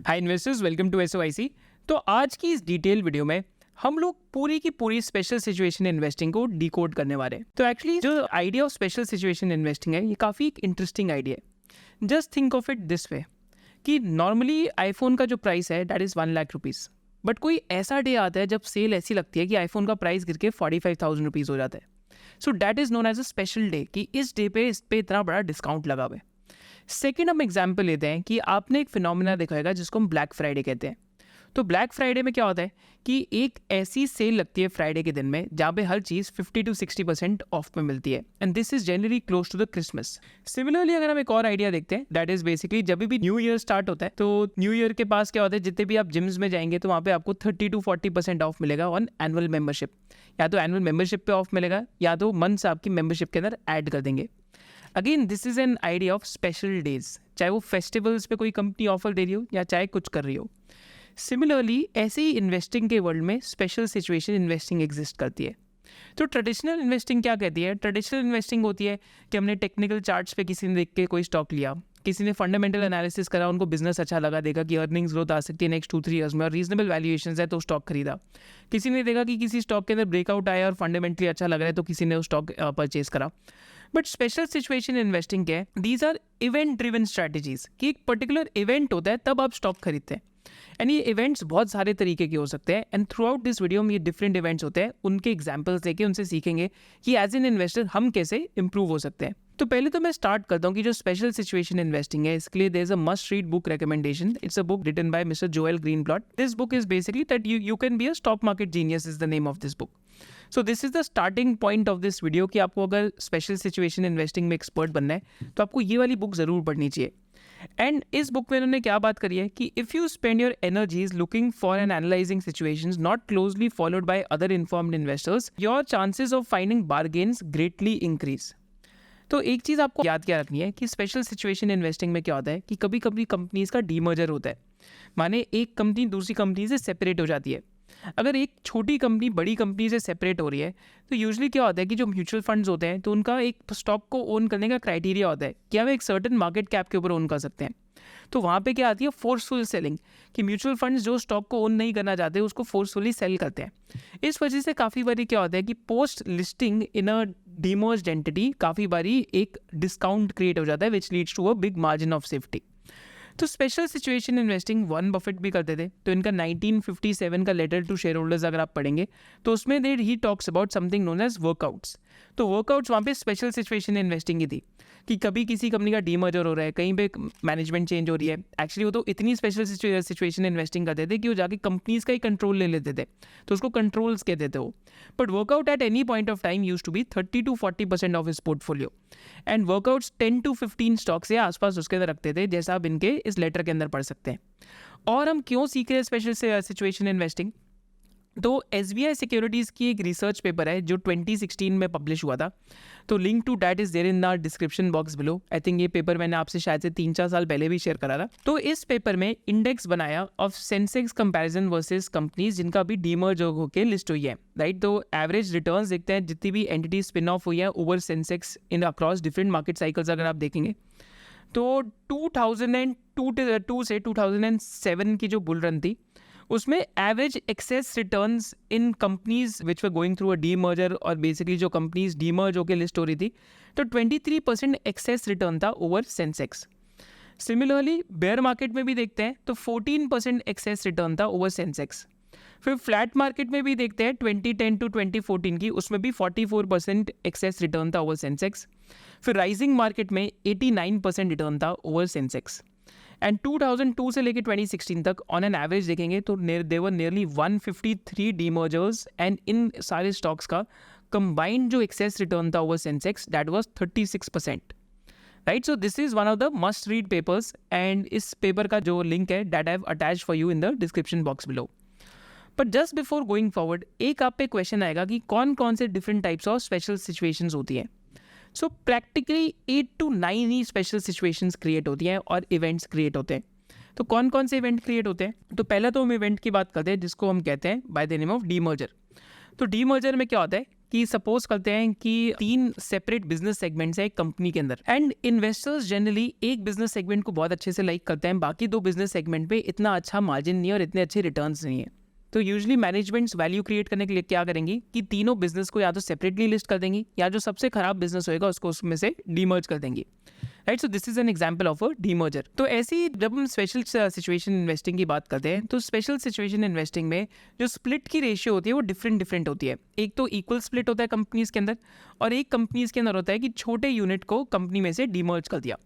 Hi investors, welcome to SOIC. तो आज की इस डिटेल वीडियो में हम लोग पूरी की पूरी स्पेशल सिचुएशन इन्वेस्टिंग को डिकोड करने वाले हैं। तो एक्चुअली जो idea of special situation investing है, ये काफ़ी एक इंटरेस्टिंग आइडिया है। Just think of it this way कि नॉर्मली आईफोन का जो प्राइस है दैट इज़ 1,00,000 रुपीज़, बट कोई ऐसा डे आता है जब सेल ऐसी लगती है कि आईफोन का प्राइस गिर के 45,000 रुपीज़ हो जाता है। So that is known as a special day कि इस डे पे इस पे इतना बड़ा डिस्काउंट लगा हुआ है। सेकेंड हम एग्जाम्पल लेते हैं कि आपने एक फिनोमिना देखा होगा जिसको हम ब्लैक फ्राइडे कहते हैं। तो ब्लैक फ्राइडे में क्या होता है कि एक ऐसी सेल लगती है फ्राइडे के दिन में जहाँ पे हर चीज़ 50 to 60% ऑफ में मिलती है, and this is generally close to the Christmas. Similarly अगर हम एक और आइडिया देखते हैं, दैट इज बेसिकली जब भी न्यू ईयर स्टार्ट होता है तो न्यू ईयर के पास क्या होता है, जितने भी आप जिम्स में जाएंगे तो वहाँ पे आपको 30 to 40% ऑफ मिलेगा ऑन एनुअल मेंबरशिप। या तो एनुअल मेंबरशिप पे ऑफ मिलेगा या तो मंथ्स आपकी मेंबरशिप के अंदर ऐड कर देंगे। Again this is an idea of special days, चाहे वो फेस्टिवल्स पे कोई कंपनी ऑफर दे रही हो या चाहे कुछ कर रही हो। सिमिलरली ऐसे ही इन्वेस्टिंग के वर्ल्ड में स्पेशल सिचुएशन इन्वेस्टिंग एग्जिस्ट करती है। तो ट्रेडिशनल इन्वेस्टिंग क्या कहती है? ट्रेडिशनल इन्वेस्टिंग होती है कि हमने टेक्निकल चार्ट्स पे किसी ने देख के कोई स्टॉक लिया, किसी ने फंडामेंटल एनालिसिस करा, उनको बिजनेस अच्छा लगा, देखा कि अर्निंग्स ग्रोथ आ सकती है नेक्स्ट 2-3 ईयर्स में और रीजनेबल वैल्यूएशंस है तो स्टॉक खरीदा। किसी ने देखा कि किसी स्टॉक के अंदर ब्रेकआउट आया और फंडामेंटली अच्छा लग रहा है तो किसी ने उस स्टॉक परचेज करा। बट स्पेशल सिचुएशन इन्वेस्टिंग क्या है? These are event driven strategies कि एक पर्टिकुलर इवेंट होता है तब आप स्टॉक खरीदते हैं। एंड ये इवेंट्स बहुत सारे तरीके के हो सकते हैं, and through out this video में ये डिफरेंट इवेंट्स होते हैं, उनके एग्जाम्पल्स देके उनसे सीखेंगे कि एज एन इन्वेस्टर हम कैसे इंप्रूव हो सकते हैं। तो पहले तो मैं स्टार्ट करता हूँ कि जो स्पेशल सिचुएशन इन्वेस्टिंग है इसके लिए there is a must read book recommendation. It's a book written by mister Joel Greenblatt. This book is basically that you can be a stock market genius is the name of this book. So this is the starting point of this video कि आपको अगर special situation investing में expert बनना है तो आपको ये वाली बुक जरूर पढ़नी चाहिए। एंड इस बुक में उन्होंने क्या बात करी है कि if you spend your energies looking for and analysing situations not closely followed by other informed investors, your chances of finding bargains greatly increase. तो एक चीज़ आपको याद क्या रखनी है कि स्पेशल सिचुएशन इन्वेस्टिंग में क्या होता है कि कभी कभी कंपनीज का डीमर्जर होता है, माने एक कंपनी दूसरी कंपनी से सेपरेट हो जाती है। अगर एक छोटी कंपनी बड़ी कंपनी से सेपरेट हो रही है तो यूजुअली क्या होता है कि जो म्यूचुअल फंड्स होते हैं तो उनका एक स्टॉक को ओन करने का क्राइटेरिया होता है कि हम एक सर्टेन मार्केट कैप के ऊपर ओन कर सकते हैं। तो वहाँ पे क्या आती है? फोर्सफुल सेलिंग, कि म्यूचुअल फंड्स जो स्टॉक को ओन नहीं करना चाहते उसको फोर्सफुली सेल करते हैं। इस वजह से काफ़ी बारी क्या होता है कि post listing in a demerged entity काफ़ी बारी एक डिस्काउंट क्रिएट हो जाता है which leads to a big margin of safety. तो special situation investing Warren Buffett भी करते थे। तो इनका 1957 का लेटर टू शेयर होल्डर्स अगर आप पढ़ेंगे तो उसमें ही talks about something known as workouts. तो वर्कआउट्स वहाँ पे स्पेशल सिचुएशन इन्वेस्टिंग ही थी कि कभी किसी कंपनी का डीमर्जर हो रहा है, कहीं पे मैनेजमेंट चेंज हो रही है। एक्चुअली वो तो इतनी स्पेशल सिचुएशन इन्वेस्टिंग करते थे कि वो जाके कंपनीज का ही कंट्रोल ले लेते थे, तो उसको कंट्रोल्स कहते थे वो। But workout at any point of time use to be 30 to 40% of his portfolio, and workouts 10 to 15 stocks या आसपास उसके अंदर रखते थे, जैसा आप इनके इस लेटर के अंदर पढ़ सकते हैं। और हम क्यों सीख रहे हैं स्पेशल सिचुएशन इन्वेस्टिंग? तो SBI सिक्योरिटीज़ की एक रिसर्च पेपर है जो 2016 में पब्लिश हुआ था। तो link to that is there in the description box below. I think ये पेपर मैंने आपसे शायद से 3-4 साल पहले भी शेयर करा था। तो इस पेपर में इंडेक्स बनाया of Sensex comparison versus companies जिनका भी डीमर्ज होकर लिस्ट हुई है, राइट। तो एवरेज रिटर्न्स देखते हैं जितनी भी एंटिटी स्पिन ऑफ हुई है ओवर सेंसेक्स इन अक्रॉस डिफरेंट मार्केट साइकिल्स अगर आप देखेंगे तो 2002 से 2007 की जो बुल रन थी उसमें average excess returns in companies which were going through a demerger, और बेसिकली जो कंपनीज डीमर्ज होकर लिस्ट हो रही थी तो 23% एक्सेस रिटर्न था over Sensex. Similarly bear market में भी देखते हैं तो 14% एक्सेस रिटर्न था ओवर सेंसेक्स। फिर फ्लैट मार्केट में भी देखते हैं 2010 to 2014 की, उसमें भी 44% एक्सेस रिटर्न था ओवर सेंसेक्स। फिर राइजिंग मार्केट में 89% रिटर्न था ओवर सेंसेक्स। एंड 2002 से लेकर 2016 तक ऑन एन एवरेज देखेंगे तो देवर नियरली 153 डीमर्जर्स, एंड इन सारे स्टॉक्स का कंबाइंड जो एक्सेस रिटर्न था over Sensex that was 36%, right. So this is one of the must read papers, and इस पेपर का जो लिंक है that I have attached for you in the description box below. But just before going forward एक आप पे question आएगा कि कौन कौन से different types of special situations होती हैं। So practically 8 to 9 he special situations create होती हैं और इवेंट्स क्रिएट होते हैं। तो कौन कौन से इवेंट क्रिएट होते हैं? तो पहला तो हम इवेंट की बात करते हैं जिसको हम कहते हैं bye the name of demerger. तो डीमर्जर में क्या होता है कि सपोज करते हैं कि 3 सेपरेट बिजनेस सेगमेंट्स है एक कंपनी के अंदर, एंड इन्वेस्टर्स जनरली एक बिजनेस सेगमेंट को बहुत अच्छे से लाइक करते हैं, बाकी 2 बिजनेस सेगमेंट पे इतना अच्छा मार्जिन नहीं है और इतने अच्छे रिटर्न्स नहीं है। तो यूजुअली मैनेजमेंट्स वैल्यू क्रिएट करने के लिए क्या करेंगी कि तीनों बिजनेस को या तो सेपरेटली लिस्ट कर देंगी या जो सबसे खराब बिजनेस होएगा उसको उसमें से डीमर्ज कर देंगी, right. So this is an example of a demerger. तो ऐसी जब हम स्पेशल सिचुएशन इन्वेस्टिंग की बात करते हैं तो स्पेशल सिचुएशन इन्वेस्टिंग में जो स्प्लिट की रेशियो होती है वो डिफरेंट होती है। एक तो इक्वल स्प्लिट होता है कंपनीज के अंदर, और एक कंपनीज के अंदर होता है कि छोटे यूनिट को कंपनी में से डीमर्ज कर दिया।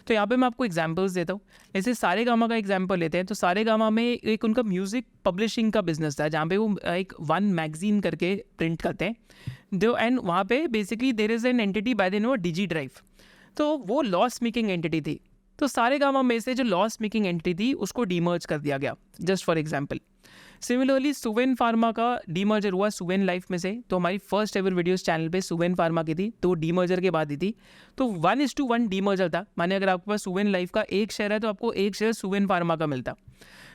तो यहाँ पे मैं आपको एग्जांपल्स देता हूँ। जैसे सारेगामा का एग्जांपल लेते हैं तो सारेगामा में एक उनका म्यूजिक पब्लिशिंग का बिजनेस था, जहाँ पे वो एक वन मैगजीन करके प्रिंट करते हैं जो, एंड वहाँ पे basically there is an entity by the name of Digi Drive. तो वो लॉस मेकिंग एंटिटी थी, तो सारेगामा में से जो लॉस मेकिंग एंटिटी थी उसको डीमर्ज कर दिया गया, just for example. Similarly Suven pharma का डीमर्जर हुआ सुवेन लाइफ में से। तो हमारी फर्स्ट एवर वीडियोस चैनल पे सुवेन फार्मा की थी, तो डीमर्जर के बाद ही थी। तो 1:1 डीमर्जर था, माने अगर आपके पास सुवेन लाइफ का 1 शेयर है तो आपको 1 शेयर सुवेन फार्मा का मिलता।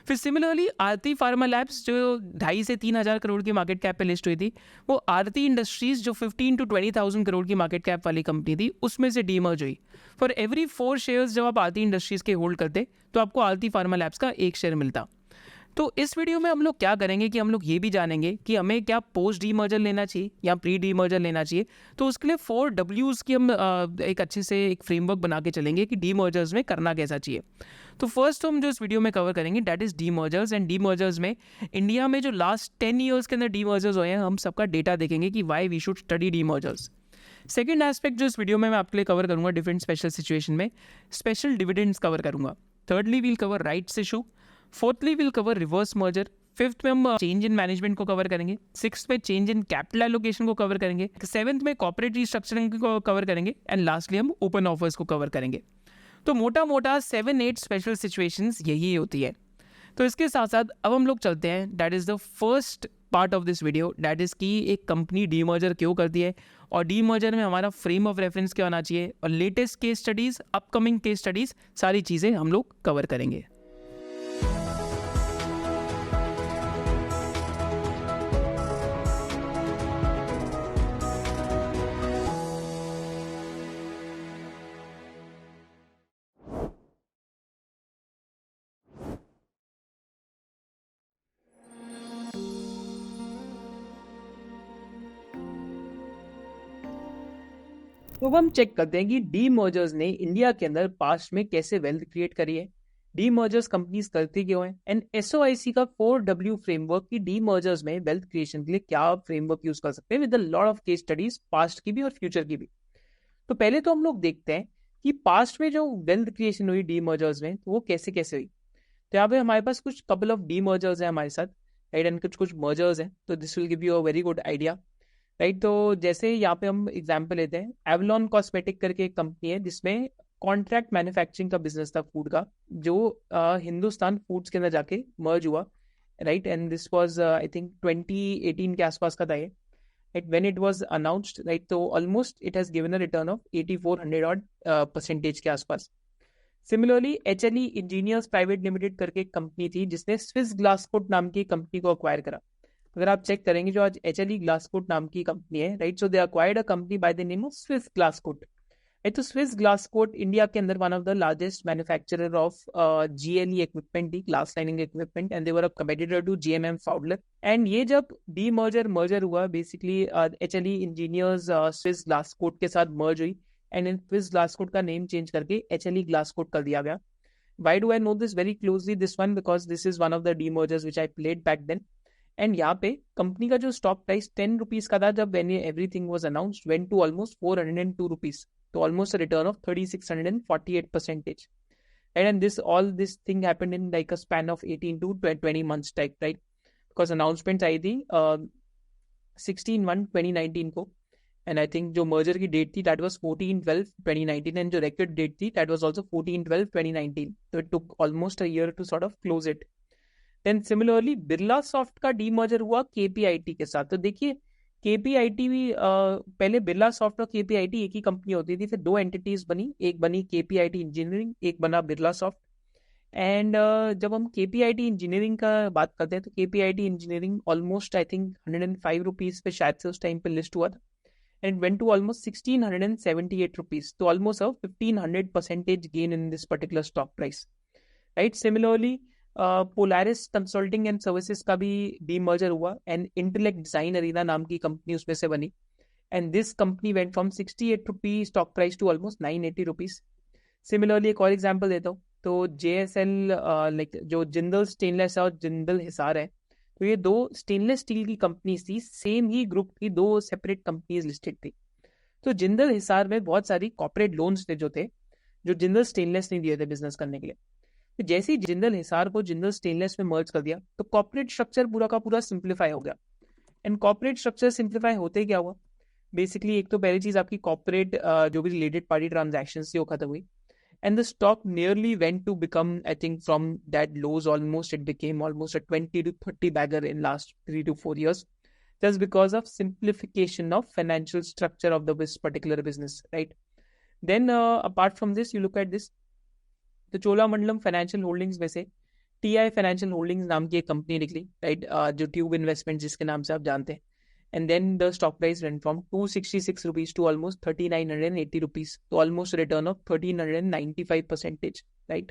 फिर सिमिलरली आरती फार्मा लैब्स जो 2.5 से 3 हज़ार करोड़ की मार्केट कैप पे लिस्ट हुई थी, वो आरती इंडस्ट्रीज जो 15 to 20,000 करोड़ की मार्केट कैप वाली कंपनी थी उसमें से डीमर्ज हुई। फॉर एवरी 4 शेयर्स जब आप आरती इंडस्ट्रीज के होल्ड करते तो आपको आरती फार्मा लैब्स का 1 शेयर मिलता। तो इस वीडियो में हम लोग क्या करेंगे कि हम लोग ये भी जानेंगे कि हमें क्या पोस्ट डीमर्जर लेना चाहिए या प्री डीमर्जर लेना चाहिए। तो उसके लिए 4 Ws की हम एक अच्छे से एक फ्रेमवर्क बना के चलेंगे कि डीमर्जर्स में करना कैसा चाहिए। तो फर्स्ट हम जो इस वीडियो में कवर करेंगे दैट इज डीमर्जर्स, एंड डीमर्जर्स में इंडिया में जो लास्ट 10 ईयर्स के अंदर डीमर्जर्स हुए हैं हम सबका डेटा देखेंगे कि why we should study demergers. Second aspect जो इस वीडियो में मैं आपके लिए कवर करूंगा डिफरेंट स्पेशल सिचुएशन में स्पेशल डिविडेंड्स कवर करूंगा। Thirdly we'll cover rights issue. Fourthly will cover reverse merger. Fifth में हम चेंज इन मैनेजमेंट को कवर करेंगे। सिक्स्थ में चेंज इन कैपिटल एलोकेशन को कवर करेंगे। सेवंथ में कॉर्पोरेट रिस्ट्रक्चरिंग को कवर करेंगे, एंड लास्टली हम ओपन ऑफर्स को कवर करेंगे। तो मोटा मोटा 7-8 स्पेशल सिचुएशंस यही होती है। तो इसके साथ साथ अब हम लोग चलते हैं, that is the first part of this video, that is कि एक कंपनी डीमर्जर क्यों करती है और डीमर्जर में हमारा फ्रेम ऑफ रेफरेंस क्या होना चाहिए, और latest case studies, upcoming case studies, सारी चीज़ें हम लोग कवर करेंगे। तो अब हम चेक करते हैं कि डीमर्जर्स ने इंडिया के अंदर पास्ट में कैसे वेल्थ क्रिएट करी है, डीमर्जर्स कंपनीज करती क्यों है, एंड एसओआईसी का 4W फ्रेमवर्क की डीमर्जर्स में वेल्थ क्रिएशन के लिए क्या फ्रेमवर्क यूज कर सकते हैं with a lot of case studies, past की भी और फ्यूचर की भी। तो पहले तो हम लोग देखते हैं कि पास्ट में जो वेल्थ क्रिएशन हुई डीमर्जर्स में तो वो कैसे कैसे हुई। तो यहाँ पे हमारे पास कुछ कपल ऑफ डीमर्जर्स है हमारे साथ, राइट, एंड कुछ मर्जर्स हैं, तो this will give you a very good idea, right. तो जैसे यहाँ पे हम एग्जांपल लेते हैं, एवलॉन कॉस्मेटिक करके एक कंपनी है जिसमें कॉन्ट्रैक्ट मैन्युफैक्चरिंग का बिजनेस था फूड का, जो हिंदुस्तान फूड्स के अंदर जाके मर्ज हुआ, right, and this was I think 2018 के आसपास का था ये, right, when it was announced, right. तो almost it has given a return of 8400 odd percentage के आसपास। Similarly HLE engineers private limited करके एक कंपनी थी जिसने स्विस ग्लासकोट नाम की कंपनी को अक्वायर करा। अगर आप चेक करेंगे जो आज एचएलई ग्लासकोट नाम की कंपनी है, right, so they acquired a company by the name of Swiss Glascoat, right. तो स्विस ग्लासकोट इंडिया के अंदर one of the largest manufacturer of GLE equipment थी, glass lining equipment, and they were a competitor to GMM Pfaudler. And ये जब merger हुआ basically HLE engineers Swiss Glascoat के साथ merge हुई, एंड इन स्विस ग्लासकोट का name change करके HLE Glascoat कर दिया गया। Why do I know this very closely, this one? Because this is one of the demergers which I played back then. And यहाँ पे company का जो stock price 10 rupees का था जब when everything was announced, went to almost 402 rupees, तो almost return of 3648%, and this all this thing happened in like a span of 18 to 20 months type, right, because announcement आई थी 16/1/2019 को, and I think जो merger की date थी that was 14/12/2019, and जो record date थी that was also 14/12/2019, तो it took almost a year to sort of close it. Then similarly Birla Soft का डीमर्जर हुआ केपीआईटी के साथ। तो देखिए केपीआईटी भी पहले बिरला सॉफ्ट और केपीआईटी एक ही कंपनी होती थी, फिर 2 एंटिटीज बनी, एक बनी केपीआईटी इंजीनियरिंग, एक बना बिरला सॉफ्ट, एंड जब हम KPIT इंजीनियरिंग का बात करते हैं तो KPIT engineering almost I think 105 rupees पे शायद से उस टाइम पे लिस्ट हुआ था, and it went to almost 1678 rupees, so almost a 1500% gain in this particular stock price, right? Similarly, Polaris Consulting and Services का भी demerger हुआ and Intellect Design Arena नाम की कंपनी उसमें से बनी, and this company went from 68 rupees stock price to almost 980 rupees. Similarly एक और एग्जांपल देता हूँ, तो JSL लाइक जो जिंदल स्टेनलेस और जिंदल हिसार है, तो ये दो स्टेनलेस स्टील की कंपनीज थी, सेम ही ग्रुप की दो सेपरेट कंपनीज लिस्टेड थी। तो जिंदल हिसार में बहुत सारी कॉर्पोरेट लोन्स थे जो जिंदल स्टेनलेस ने दिए थे बिजनेस करने के लिए। तो जैसे ही जिंदल हिसार को जिंदल स्टेनलेस में मर्ज कर दिया तो कॉर्पोरेट स्ट्रक्चर पूरा का पूरा सिंप्लीफाई हो गया। एंड कॉर्पोरेट स्ट्रक्चर सिंप्लीफाई होते क्या हुआ, बेसिकली एक तो पहली चीज आपकी कॉर्पोरेट जो भी रिलेटेड पार्टी ट्रांजैक्शंस थी वो खत्म हुई, and the stock nearly went to become, I think from that lows almost it became almost a 20 to 30 bagger in last 3 to 4 years, just because of simplification of financial structure of this particular business, right? Then apart from this, you look at this, तो Cholamandalam financial holdings में से TI financial holdings नाम की एक company निकली, right? जो tube investment जिसके नाम से आप जानते हैं, and then the stock price went from 266 rupees to almost 3980 rupees, so almost a return of 1395%, right?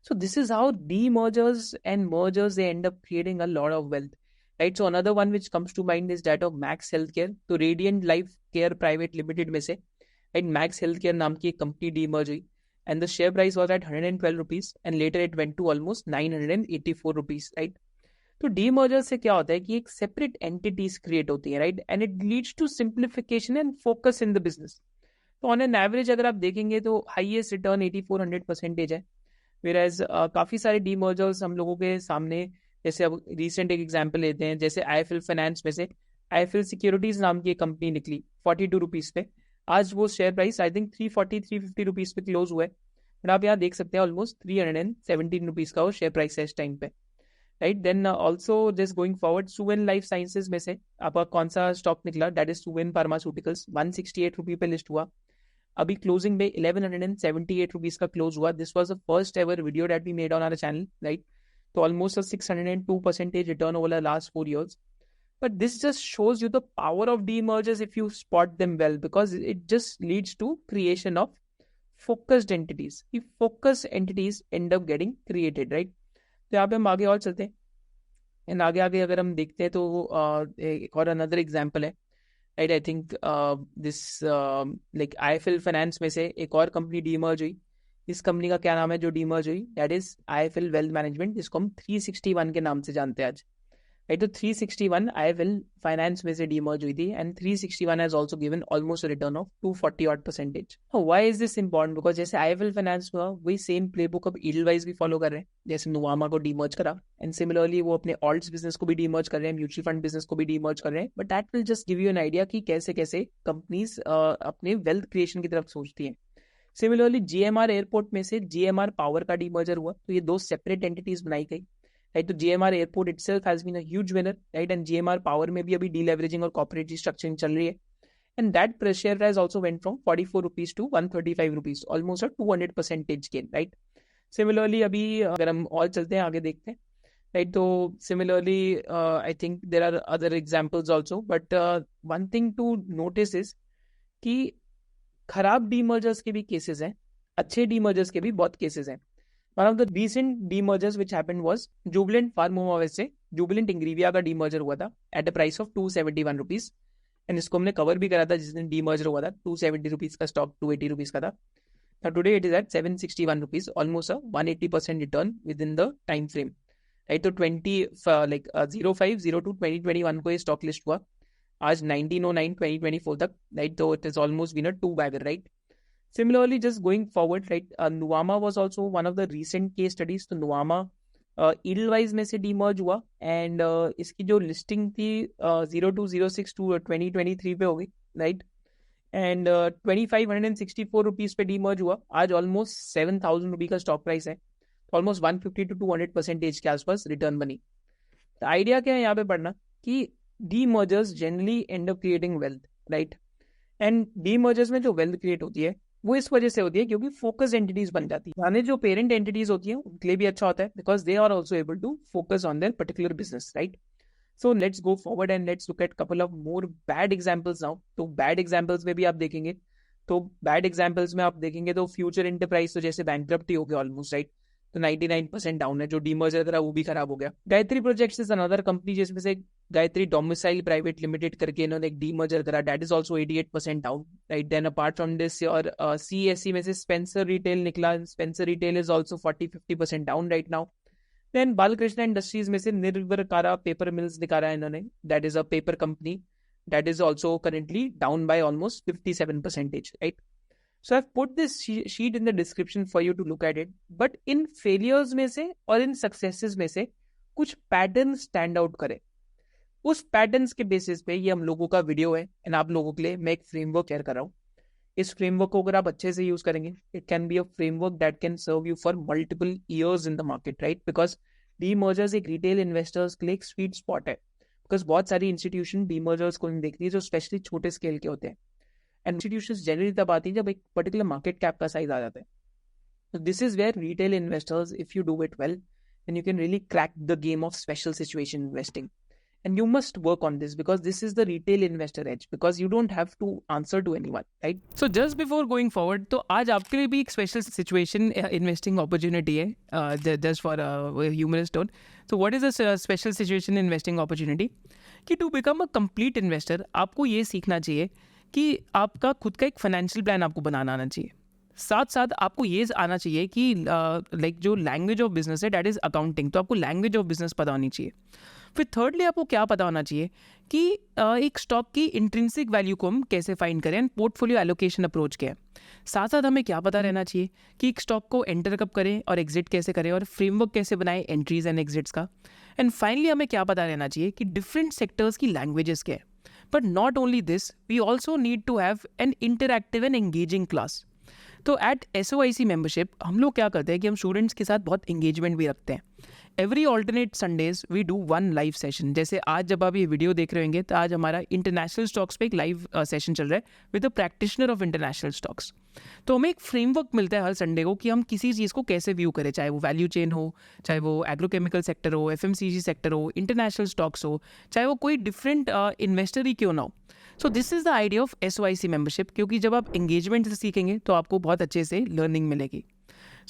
So this is how demergers and mergers, they end up creating a lot of wealth, right? So another one which comes to mind is that of Max Healthcare, तो Radiant Life Care Private Limited में से, right, Max Healthcare नाम की एक company demerge हुई, and the share price was at 112 rupees and later it went to almost 984 rupees, right? तो demerger से क्या होता है कि एक सेपरेट एंटिटीज क्रिएट होती है, right? And it leads to simplification and focus in the business. तो ऑन एन एवरेज अगर आप देखेंगे तो हाईएस्ट रिटर्न 8400% है, वेराज काफी सारे डीमर्जर्स हम लोगों के सामने, जैसे अब रिसेंट एक एग्जांपल लेते हैं, जैसे IIFL फाइनेंस में से IIFL सिक्योरिटीज नाम की एक कंपनी निकली 42 रुपीज पे, आज वो share price I think 350 rupees पे क्लोज हुआ है, बट आप यहाँ देख सकते हैं ऑलमोस्ट 317 रुपीज का वो शेयर प्राइस है इस टाइम पे, right? Then also just going forward, Suven Life sciences में से आपका कौन सा स्टॉक निकला, that is Suven Pharmaceuticals, 168 rupee पे लिस्ट हुआ, अभी क्लोजिंग में 1178 रुपीज का क्लोज हुआ। This was the first ever video that we made on our channel, right? तो almost 602% return over the last 4 years. But this just shows you the power of demergers if you spot them well, because it just leads to creation of focused entities. If focused entities end up getting created, right? तो यहाँ पे हम आगे और चलते हैं, and आगे आगे अगर हम देखते हैं तो एक और अनदर एग्जांपल है, right? I think this like IIFL finance में से एक और कंपनी डीमर्ज हुई। इस कंपनी का क्या नाम है जो डीमर्ज हुई, that is IIFL wealth management, जिसको हम 361 के नाम से जानते हैं आज, राइट? तो 361 IIFL फाइनेंस में से डीमर्ज हुई थी, and 361 has also given almost return of 240%। Why is this important? Because जैसे IIFL फाइनेंस हुआ, वही सेम प्लेबुक अब ईडलवाइज भी फॉलो कर रहे हैं, जैसे नुवामा को डीमर्ज करा, एंड सिमिलरली वो अपने ऑल्ट्स बिजनेस को भी डीमर्ज कर रहे हैं, म्यूचुअल फंड बिजनेस को भी डीमर्ज कर रहे हैं, but that will just give you an idea कि कैसे कैसे कंपनीज अपने वेल्थ क्रिएशन की तरफ सोचती हैं। सिमिलरली GMR एयरपोर्ट में से GMR पावर का डीमर्जर हुआ, तो ये दो सेपरेट एंटिटीज बनाई गई, राइट? तो GMR airport itself has been a huge winner, right? And GMR power में भी अभी डीलेवरेजिंग और कॉर्पोरेट रिस्ट्रक्चरिंग चल रही है, and that share price also went from 44 rupees to 135 rupees, almost a 200% gain, right? Similarly अभी अगर हम और चलते हैं आगे देखते हैं, राइट? तो similarly I think there are other examples also, but one thing to notice is कि खराब डीमर्जर्स के भी केसेस हैं, अच्छे डीमर्जर्स के भी बहुत केसेस हैं। One of the recent demergers which happened was Jubilant Pharmova से Jubilant Ingrevia का डीमर्जर हुआ था at a price of 271 rupees, and इसको हमने कवर भी करा था जिस दिन डीमर्जर हुआ था। 270 रुपीज का स्टॉक 280 रुपीज का था। Now today it is at 761 rupees, almost a 180% return within the time frame, right? तो 05/02/2021 को ये स्टॉक लिस्ट हुआ, आज 1909/2024 तक, राइट? तो it is almost been a 2 bagger, right? Similarly, just going forward, right, Nuvama was also one of the recent case studies. तो Nuvama Edelweiss में से डीमर्ज हुआ, एंड इसकी जो लिस्टिंग थी 02/06/2023 पे हो गई, राइट? एंड 2564 रुपीज पे डीमर्ज हुआ, आज ऑलमोस्ट 7000 रुपी का स्टॉक प्राइस है, ऑलमोस्ट 150 to 200% के आसपास रिटर्न बनी। तो आइडिया क्या है यहाँ पे पढ़ना कि demergers generally end up creating wealth, right? And demergers में जो वेल्थ क्रिएट होती है वो इस वजह से होती है क्योंकि फोकस एंटिटीज बन जाती है। यानी जो पेरेंट एंटिटीज होती हैं उनके लिए भी अच्छा होता है because they are also able to focus on their particular business, right? So let's go forward and let's look at couple of more bad examples now. तो बैड एग्जांपल्स में भी आप देखेंगे, तो बैड एग्जांपल्स में आप देखेंगे तो फ्यूचर एंटरप्राइज तो जैसे बैंकरप्टी हो गया ऑलमोस्ट, राइट? तो 99% डाउन है। जो डीमर्जर था वो भी खराब हो गया। Gayatri projects is another company जिसमें से गायत्री डोमिसाइल प्राइवेट लिमिटेड करके इन्होंने एक डीमर्जर करा, that is also 88% down, right? Then apart from this और सीएससी में से स्पेंसर रिटेल निकला, Spencer Retail is also 40-50% down right now. Then Balkrishna Industries में से निर्विकारा पेपर मिल्स निकाला है इन्होंने, that is a paper company, that is also currently down by almost 57%, राइट? So I've put this sheet in the description for you to look at it. But in failures में से और in successes में से कुछ pattern stand out करे। उस patterns के बेसिस पे ये हम लोगों का वीडियो है एंड आप लोगों के लिए मैं एक फ्रेमवर्क शेयर कर रहा हूँ। इस फ्रेमवर्क को अगर आप अच्छे से यूज करेंगे, it can be a framework that can serve you for multiple years in the market, right? Because demergers एक रिटेल इन्वेस्टर्स के लिए एक स्वीट स्पॉट है, बिकॉज बहुत सारी इंस्टीट्यूशन डीमर्जर्स को नहीं देखती है जो स्पेशली छोटे स्केल के होते हैं। इंस्टीट्यूशंस जनरली तब आती है जब एक पर्टिकुलर मार्केट कैप का साइज आ जाता है। So this is where retail investors, if you do it well, then you can really crack the game of special situation investing. And you must work on this because this is the retail investor edge because you don't have to answer to anyone, right? So just before going forward, तो आज आपके लिए भी एक special situation investing opportunity है, just for a humorous tone. So what is a special situation investing opportunity? कि to become a complete investor, आपको ये सीखना चाहिए कि आपका खुद का एक फाइनेंशियल प्लान आपको बनाना आना चाहिए। साथ साथ आपको ये आना चाहिए कि लाइक जो लैंग्वेज ऑफ बिजनेस है डैट इज़ अकाउंटिंग, तो आपको लैंग्वेज ऑफ बिजनेस पता होनी चाहिए। फिर थर्डली आपको क्या पता होना चाहिए कि एक स्टॉक की इंट्रिंसिक वैल्यू को हम कैसे फाइंड करें, पोर्टफोलियो एलोकेशन अप्रोच क्या है। साथ साथ हमें क्या पता रहना चाहिए कि एक स्टॉक को एंटर कब करें और एग्जिट कैसे करें और फ्रेमवर्क कैसे बनाएं एंट्रीज एंड एग्जिट्स का। एंड फाइनली हमें क्या पता रहना चाहिए कि डिफरेंट सेक्टर्स की लैंग्वेजेस क्या है। But not only this, we also need to have an interactive and engaging class. तो एट SOIC मेंबरशिप हम लोग क्या करते हैं कि हम स्टूडेंट्स के साथ बहुत एंगेजमेंट भी रखते हैं। Every alternate Sundays we do one live session. जैसे आज जब आप ये वीडियो देख रहे होंगे तो आज हमारा इंटरनेशनल स्टॉक्स पे एक लाइव सेशन चल रहा है with a practitioner of international stocks. तो हमें एक फ्रेमवर्क मिलता है हर संडे को कि हम किसी चीज़ को कैसे व्यू करें, चाहे वो वैल्यू चेन हो, चाहे वो एग्रोकेमिकल सेक्टर हो, FMCG सेक्टर हो, इंटरनेशनल स्टॉक्स हो, चाहे वो कोई डिफरेंट इन्वेस्टर ही क्यों ना हो। So this is the idea of SOIC membership, क्योंकि जब आप एंगेजमेंट से सीखेंगे तो आपको बहुत अच्छे से लर्निंग मिलेगी।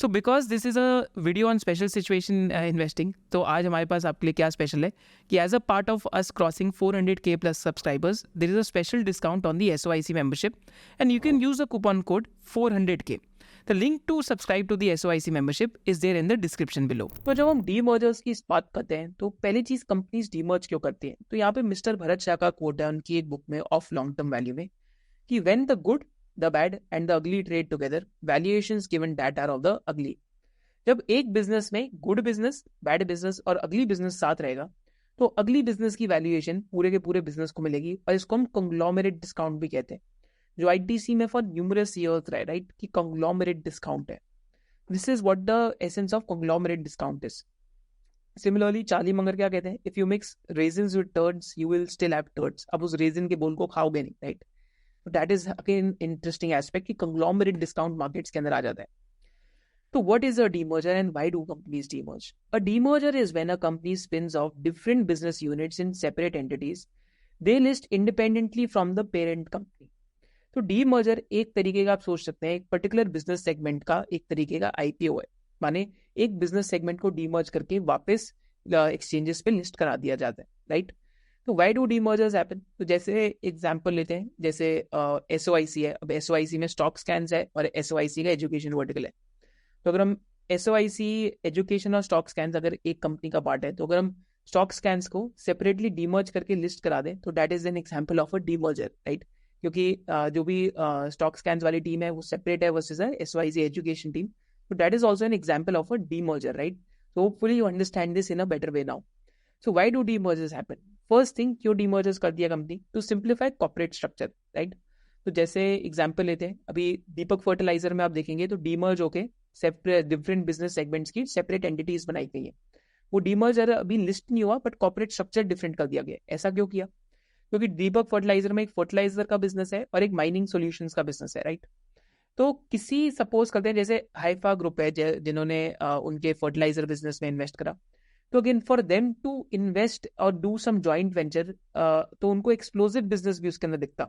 So because this is a video on special situation investing, तो आज हमारे पास आपके लिए क्या स्पेशल है कि as a part of us crossing 400K plus subscribers there is a special discount on the SOIC membership and you can use the coupon code 400K। The link to subscribe to the SOIC membership is there in the description below. तो जब हम डीमर्जर्स की इस बात करते हैं तो पहली चीज कंपनीज डीमर्ज क्यों करती हैं, तो यहाँ पे मिस्टर भरत शाह का कोट है उनकी एक बुक में ऑफ लॉन्ग टर्म वैल्यू में कि when the good, the bad and the ugly trade together, valuations given that are of the ugly. जब एक बिजनेस में गुड बिजनेस, बैड बिजनेस और अगली बिजनेस साथ रहेगा तो अगली बिजनेस की वैल्यूएशन पूरे के पूरे बिजनेस को मिलेगी और इसको हम कंग्लोमेरेट डिस्काउंट भी कहते हैं, जो ITC में फॉर न्यूमरस ईयर्स रहा है, राइट? कि कंग्लोमेरेट डिस्काउंट है। This is what the essence of conglomerate discount is. Similarly Charlie Munger क्या कहते हैं, if you mix raisins with turds you will still have turds. अब उस रेजिन के बोल को खाओगे नहीं, right? That is again interesting aspect कि कंग्लोमेरेट डिस्काउंट मार्केट्स के अंदर आ जाता है। So what is a demerger and why do companies demerge? A demerger is when a company spins off different business units in separate entities. They list independently from the parent company. तो demerger एक तरीके का आप सोच सकते हैं एक particular business segment का एक तरीके का IPO है, माने एक बिजनेस सेगमेंट को डीमर्ज करके वापस एक्सचेंजेस पे लिस्ट करा दिया जाता है, राइट? तो व्हाई डू डीमर्जर्स हैपन? तो जैसे एग्जांपल लेते हैं, जैसे SOIC है, अब SOIC में स्टॉक स्कैन्स है और SOIC का एजुकेशन वर्टिकल है। तो अगर हम SOIC एजुकेशन और स्टॉक स्कैन्स अगर एक कंपनी का पार्ट है तो अगर हम स्टॉक स्कैन्स को सेपरेटली डीमर्ज करके लिस्ट करा दें तो that is an example of a demerger, right? क्योंकि जो भी स्टॉक स्कैन्स वाली टीम है वो सेपरेट है वर्सेस SOIC एजुकेशन टीम, तो that is also an example of a demerger, right? So hopefully you understand this in a better way now. So why do demergers happen? First thing, क्यों demergers कर दिया company? To simplify corporate structure, right? तो जैसे example लेते हैं, अभी दीपक fertiliser में आप देखेंगे तो डीमर्ज होके सेपरेट डिफरेंट बिजनेस सेगमेंट्स की सेपरेट एंटिटीज बनाई गई है। वो डीमर्जर अभी लिस्ट नहीं हुआ बट कॉर्पोरेट स्ट्रक्चर डिफरेंट कर दिया गया। ऐसा क्यों किया? क्योंकि दीपक फर्टिलाइजर में एक फर्टिलाइजर का बिजनेस है और एक माइनिंग सॉल्यूशंस का बिजनेस है, राइट? तो किसी सपोज करते हैं जैसे हाइफा ग्रुप है जिन्होंने उनके फर्टिलाइजर बिजनेस में इन्वेस्ट करा, तो again for them to invest और डू सम जॉइंट वेंचर, तो उनको एक्सप्लोसिव बिजनेस भी उसके अंदर दिखता।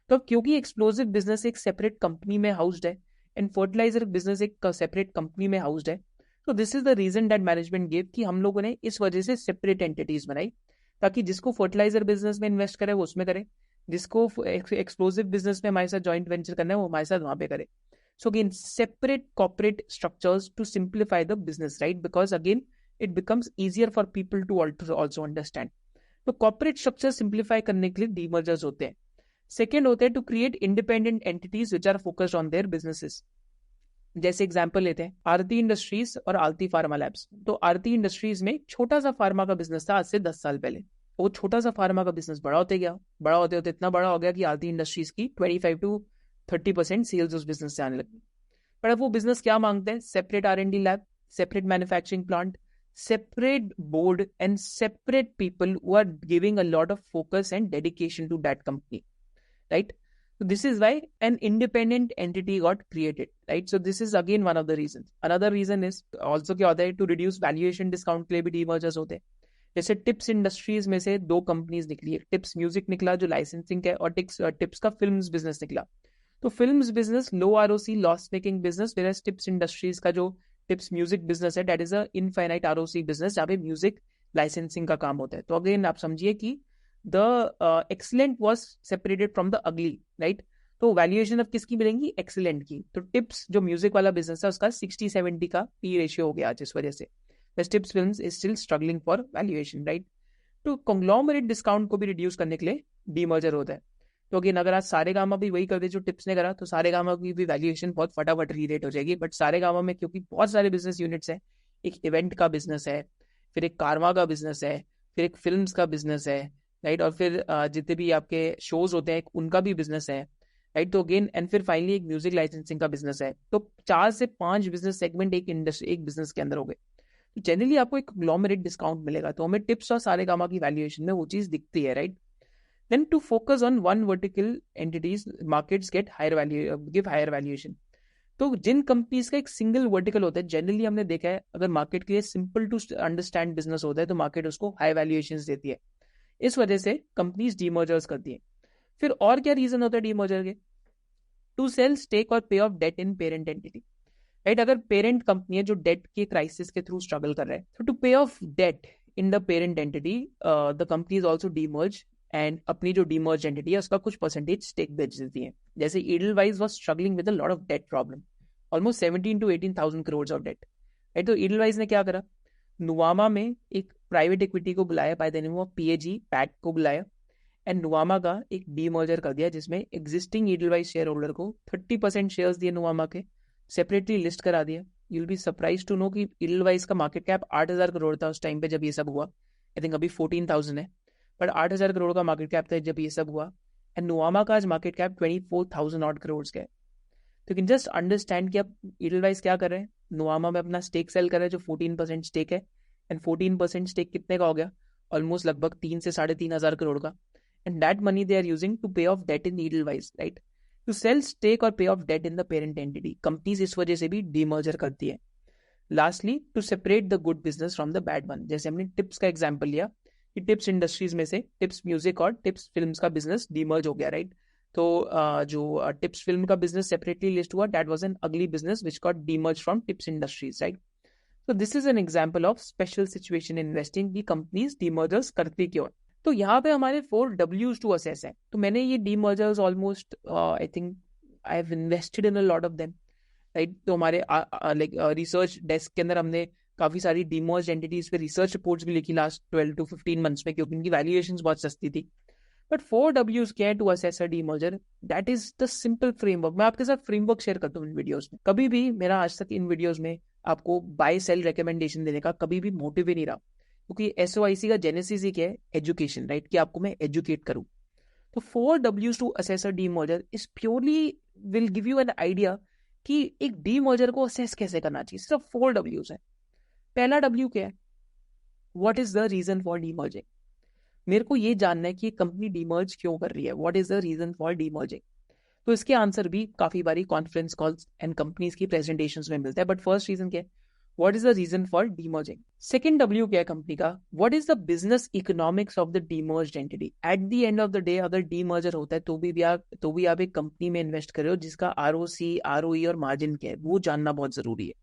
तो अब क्योंकि एक्सप्लोसिव बिजनेस एक सेपरेट कंपनी में हाउस्ड है एंड फर्टिलाइजर बिजनेस एक सेपरेट कंपनी में हाउस्ड है, तो this is the reason that management give कि हम लोगों ने इस वजह से सेपरेट एंटिटीज बनाई, ताकि जिसको फर्टिलाइजर बिजनेस में इन्वेस्ट करे वो उसमें करे, जिसको एक्सप्लोसिव बिजनेस में हमारे साथ जॉइंट वेंचर करना है वो हमारे साथ वहां पे करे। So again, separate corporate structures to simplify the business, right? Because again, it becomes easier for people to also understand. तो corporate structure simplify करने के लिए demergers होते हैं। Second होते हैं to create independent entities which are focused on their businesses. जैसे example लेते हैं आरती इंडस्ट्रीज और आरती फार्मा लैब्स। तो आरती इंडस्ट्रीज में छोटा सा फार्मा का बिजनेस था आज से 10 साल पहले। वो छोटा सा फार्मा का बिजनेस बड़ा होते गया, बड़ा होते होते इतना बड़ा हो गया कि आरती इंडस्ट्रीज की 25 to 30% सेल्स उस बिजनेस से आने लगी। पर अब वो बिजनेस क्या मांगते हैं? Separate R&D lab, separate manufacturing plant, separate board and separate people who are giving a lot of focus and dedication to that company, right? So this is why an independent entity got created, right? So this is again one of the reasons. Another reason is also क्या होता है, to reduce valuation discount के लिए भी demergers होते हैं। जैसे tips industries में से 2 कंपनीज निकली है, टिप्स म्यूजिक निकला जो लाइसेंसिंग है, और टिप्स का फिल्म्स बिजनेस निकला। तो films business low ROC loss making business, where Tips Industries का जो टिप्स म्यूजिक बिजनेस है that is a infinite ROC business जहाँ पे म्यूजिक लाइसेंसिंग का काम होता है। तो अगेन आप समझिए कि the excellent was separated from the ugly, right? तो वैल्यूएशन अब किसकी मिलेंगी? एक्सीलेंट की। तो टिप्स जो म्यूजिक वाला बिजनेस है उसका 60-70 का पी रेशियो हो गया आज इस वजह से। Tips films is still struggling for valuation, right? तो कॉन्ग्लोमरेट डिस्काउंट को भी रिड्यूस करने के लिए डीमर्जर होता है। तो अगेन अगर आज सारे गामा भी वही कर दे जो टिप्स ने करा, तो सारे गामा की भी वैल्यूएशन बहुत फटाफट रीरेट हो जाएगी। बट सारे गामा में क्योंकि बहुत सारे बिजनेस यूनिट्स हैं, एक इवेंट का बिजनेस है, फिर एक कारवा का बिजनेस है, फिर एक फिल्म्स का बिजनेस है, राइट? और फिर जितने भी आपके शोज होते हैं उनका भी बिजनेस है, राइट? तो अगेन एंड फिर फाइनली एक म्यूजिक लाइसेंसिंग का बिजनेस है। तो 4 से 5 बिजनेस सेगमेंट एक इंडस्ट्री एक बिजनेस के अंदर हो गए। तो जनरली आपको एक कॉन्ग्लोमरेट डिस्काउंट मिलेगा, तो हमें टिप्स और सारे गामा की वैल्यूएशन में वो चीज दिखती है, right? Then to focus on one vertical entities, markets get higher value, give higher valuation. तो जिन कंपनीज का एक सिंगल वर्टिकल होता है, जनरली हमने देखा है अगर मार्केट के लिए सिंपल टू अंडरस्टैंड बिजनेस होता है तो मार्केट उसको हाई वैल्यूएशंस देती है। इस वजह से कंपनीज डीमर्जर्स करती है। फिर और क्या रीजन होता है डीमर्जर के? टू सेल स्टेक और pay off debt in parent entity, right? अगर पेरेंट कंपनी है जो डेट के क्राइसिस के थ्रू स्ट्रगल कर रहा है, तो to pay off debt in the parent entity the company is also demerge and अपनी जो डीमर्ज एंटिटी है उसका कुछ परसेंटेज स्टेक बेच देती है। जैसे Edelweiss was struggling with a lot of debt problem, almost 17 to 18,000 crore of debt, right? तो ईडलवाइज ने क्या करा? नुवामा में एक प्राइवेट इक्विटी को बुलाया, bye the name of PAG pack को बुलाया, एंड नुवामा का एक डीमर्जर कर दिया जिसमें एग्जिस्टिंग ईडलवाइज शेयर होल्डर को 30% शेयर्स दिए नुवामा के, सेपरेटली लिस्ट करा दिया। You'll be surprise to know कि ईडलवाइज का मार्केट कैप 8,000 करोड़ था उस टाइम पे जब ये सब हुआ। आई थिंक अभी 14,000 है, बट 8,000 करोड़ का मार्केट कैप था जब ये सब हुआ, एंड नुवामा का आज मार्केट कैप 24,000 ऑड करोड़ का है। तो कैन जस्ट अंडरस्टैंड कि अब ईडलवाइज क्या कर रहे हैं, नुवामा में अपना स्टेक सेल कर रहे हैं जो 14% स्टेक है, एंड 14% स्टेक कितने का हो गया? ऑलमोस्ट लगभग 3 से 3,500 करोड़ का, and that money they are using to pay off debt in Edelweiss, right? To sell stake और pay off debt in the parent entity, companies इस वजह से भी डीमर्जर करती है। Lastly to separate the good business from the bad one, जैसे हमने tips का एग्जांपल लिया कि टिप्स इंडस्ट्रीज में से टिप्स म्यूजिक और टिप्स फिल्म्स का बिजनेस डीमर्ज हो गया, राइट? तो जो टिप्स फिल्म का बिजनेस सेपरेटली लिस्ट हुआ, दैट वाज एन अगली business which got demerge from tips industries, right? So this is an example of special situation investing की कंपनीज डीमर्जर्स करती क्यों है। तो यहाँ पे हमारे 4 W's टू असेस है। तो मैंने ये demergers almost I think I have invested in a lot of them, right? तो हमारे लाइक रिसर्च डेस्क के अंदर हमने काफी सारी डीमर्ज एंटिटीज पे रिसर्च रिपोर्ट्स भी लिखी लास्ट 12 to 15 मंथ्स में, क्योंकि इनकी वैल्यूएशंस बहुत सस्ती थी। बट 4 W's क्या है to assess a demerger? That is the simple framework. मैं आपके साथ फ्रेमवर्क शेयर करता हूँ इन वीडियोस में। कभी भी मेरा आज तक इन वीडियोस में आपको बाय सेल रिकमेंडेशन देने का कभी भी मोटिव ही नहीं रहा, क्योंकि SOIC का जेनेसिस ही क्या है? Education, right? कि आपको मैं एजुकेट करूं। तो 4 W's to assess a demerger is purely will give you an idea कि एक डीमर्जर को असेस कैसे करना चाहिए। सिर्फ 4 W's है। पहला W क्या है? What is the reason for demerging? मेरे को ये जानना है कि कंपनी डीमर्ज क्यों कर रही है। What is the reason for demerging? तो इसके आंसर भी काफी बारी कॉन्फ्रेंस कॉल्स एंड कंपनीज की प्रेजेंटेशंस में मिलता है। बट फर्स्ट रीजन क्या है, what is the reason for demerging. Second W क्या है कंपनी का, what is the business economics of the demerged entity. At the end of the day अगर डीमर्जर होता है तो भी आप एक कंपनी में इन्वेस्ट कर रहे हो जिसका आरओसी, आरओई और मार्जिन क्या है वो जानना बहुत जरूरी है।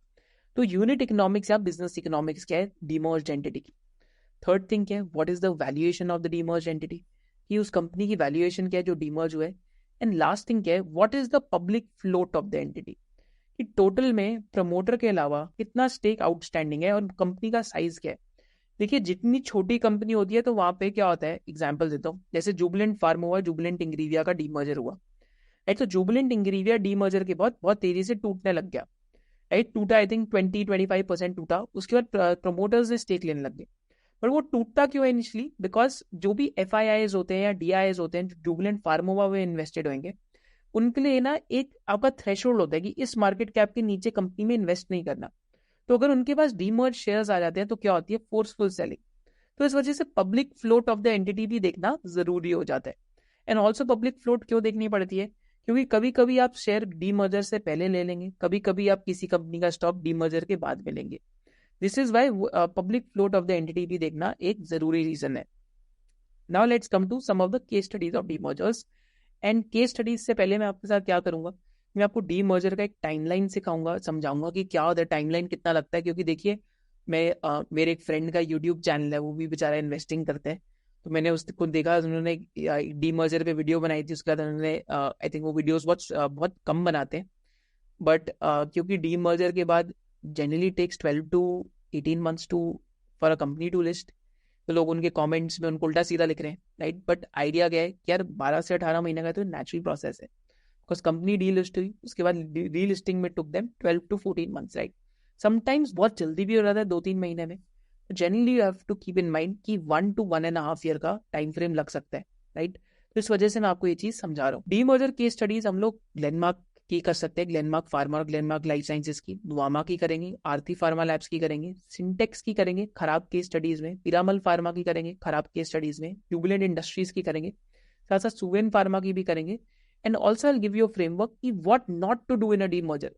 तो यूनिट इकोनॉमिक्स या बिजनेस इकोनॉमिक्स क्या है डीमर्ज्ड एंटिटी की। थर्ड थिंग क्या है, what is the valuation of the demerged entity, कि उस कंपनी की वैल्यूएशन क्या है जो डीमर्ज हुआ है। एंड लास्ट थिंग क्या है, what is the public float of the entity, कि टोटल में प्रमोटर के अलावा कितना स्टेक आउटस्टैंडिंग है और कंपनी का साइज क्या है। देखिए जितनी छोटी कंपनी होती है तो वहां पे क्या होता है, एग्जांपल देता हूँ, जैसे जुबिलेंट फार्मा हुआ, जुबिलेंट इंग्रीविया का डीमर्जर हुआ, राइट। तो जुबिलेंट इंग्रीविया डीमर्जर के बाद बहुत तेजी से टूटने लग गया, राइट। टूटा आई थिंक 20-25% टूटा, उसके बाद प्रमोटर्स ने स्टेक लेने लग गए। पर वो टूटता क्यों है इनिशियली, बिकॉज जो भी FIIs होते हैं या DIs होते हैं जो जुबिलेंट फार्मोवा में इन्वेस्टेड होंगे, उनके लिए ना एक आपका थ्रेशोल्ड होता है कि इस मार्केट कैप के नीचे कंपनी में इन्वेस्ट नहीं करना। तो अगर उनके पास डीमर्ज शेयर्स आ जाते हैं तो क्या होती है, फोर्सफुल सेलिंग। तो इस वजह से public float of the entity भी देखना जरूरी हो जाता है। एंड ऑल्सो पब्लिक फ्लोट क्यों देखनी पड़ती है, क्योंकि कभी कभी आप शेयर डीमर्जर से पहले ले लेंगे, कभी कभी आप किसी कंपनी का स्टॉक डीमर्जर के बाद में लेंगे। This is why public float of the entity भी देखना एक जरूरी रीजन है। Now let's come to some of the case studies of demergers. And case studies से पहले मैं आपके साथ क्या करूंगा, मैं आपको डीमर्जर का एक टाइमलाइन सिखाऊंगा, समझाऊंगा कि क्या होता है, टाइमलाइन कितना लगता है। क्योंकि देखिए मैं मेरे एक फ्रेंड का यूट्यूब चैनल है, वो भी बेचारा इन्वेस्टिंग करते हैं, तो मैंने उसको देखा, उन्होंने डीमर्जर पे वीडियो बनाई थी। उसके बाद उन्होंने आई थिंक वो वीडियोस बहुत कम बनाते हैं, बट क्योंकि डीमर्जर के बाद generally takes 12 to 18 months to for a company to list, तो लोग उनके कमेंट्स में उनको उल्टा सीधा लिख रहे हैं, राइट। बट आइडिया क्या है कि यार 12 से 18 महीने का तो नेचुरल प्रोसेस है, बिकॉज कंपनी डीलिस्ट हुई, उसके बाद रीलिस्टिंग में took them 12 to 14 months, right. Sometimes बहुत जल्दी भी हो जाता है 2-3 महीने में। Generally you have to keep in mind कि 1 to 1.5 year का टाइम फ्रेम लग सकता है, राइट। तो इस वजह से मैं आपको ये चीज समझा रहा हूँ। डीमर्जर केस स्टडीज हम लोग ग्लेनमार्क की कर सकते हैं, ग्लेनमार्क फार्मा और ग्लेनमार्क लाइफ साइंसेज की, नुवामा की करेंगे, आरती फार्मा लैब्स की करेंगे, सिंटेक्स की करेंगे खराब केस स्टडीज में, पिरामल फार्मा की करेंगे खराब केस स्टडीज में, जुबिलेंट इंडस्ट्रीज की करेंगे, साथ साथ सुवेन फार्मा की भी करेंगे। And also I give you framework कि what not to do in a demerger.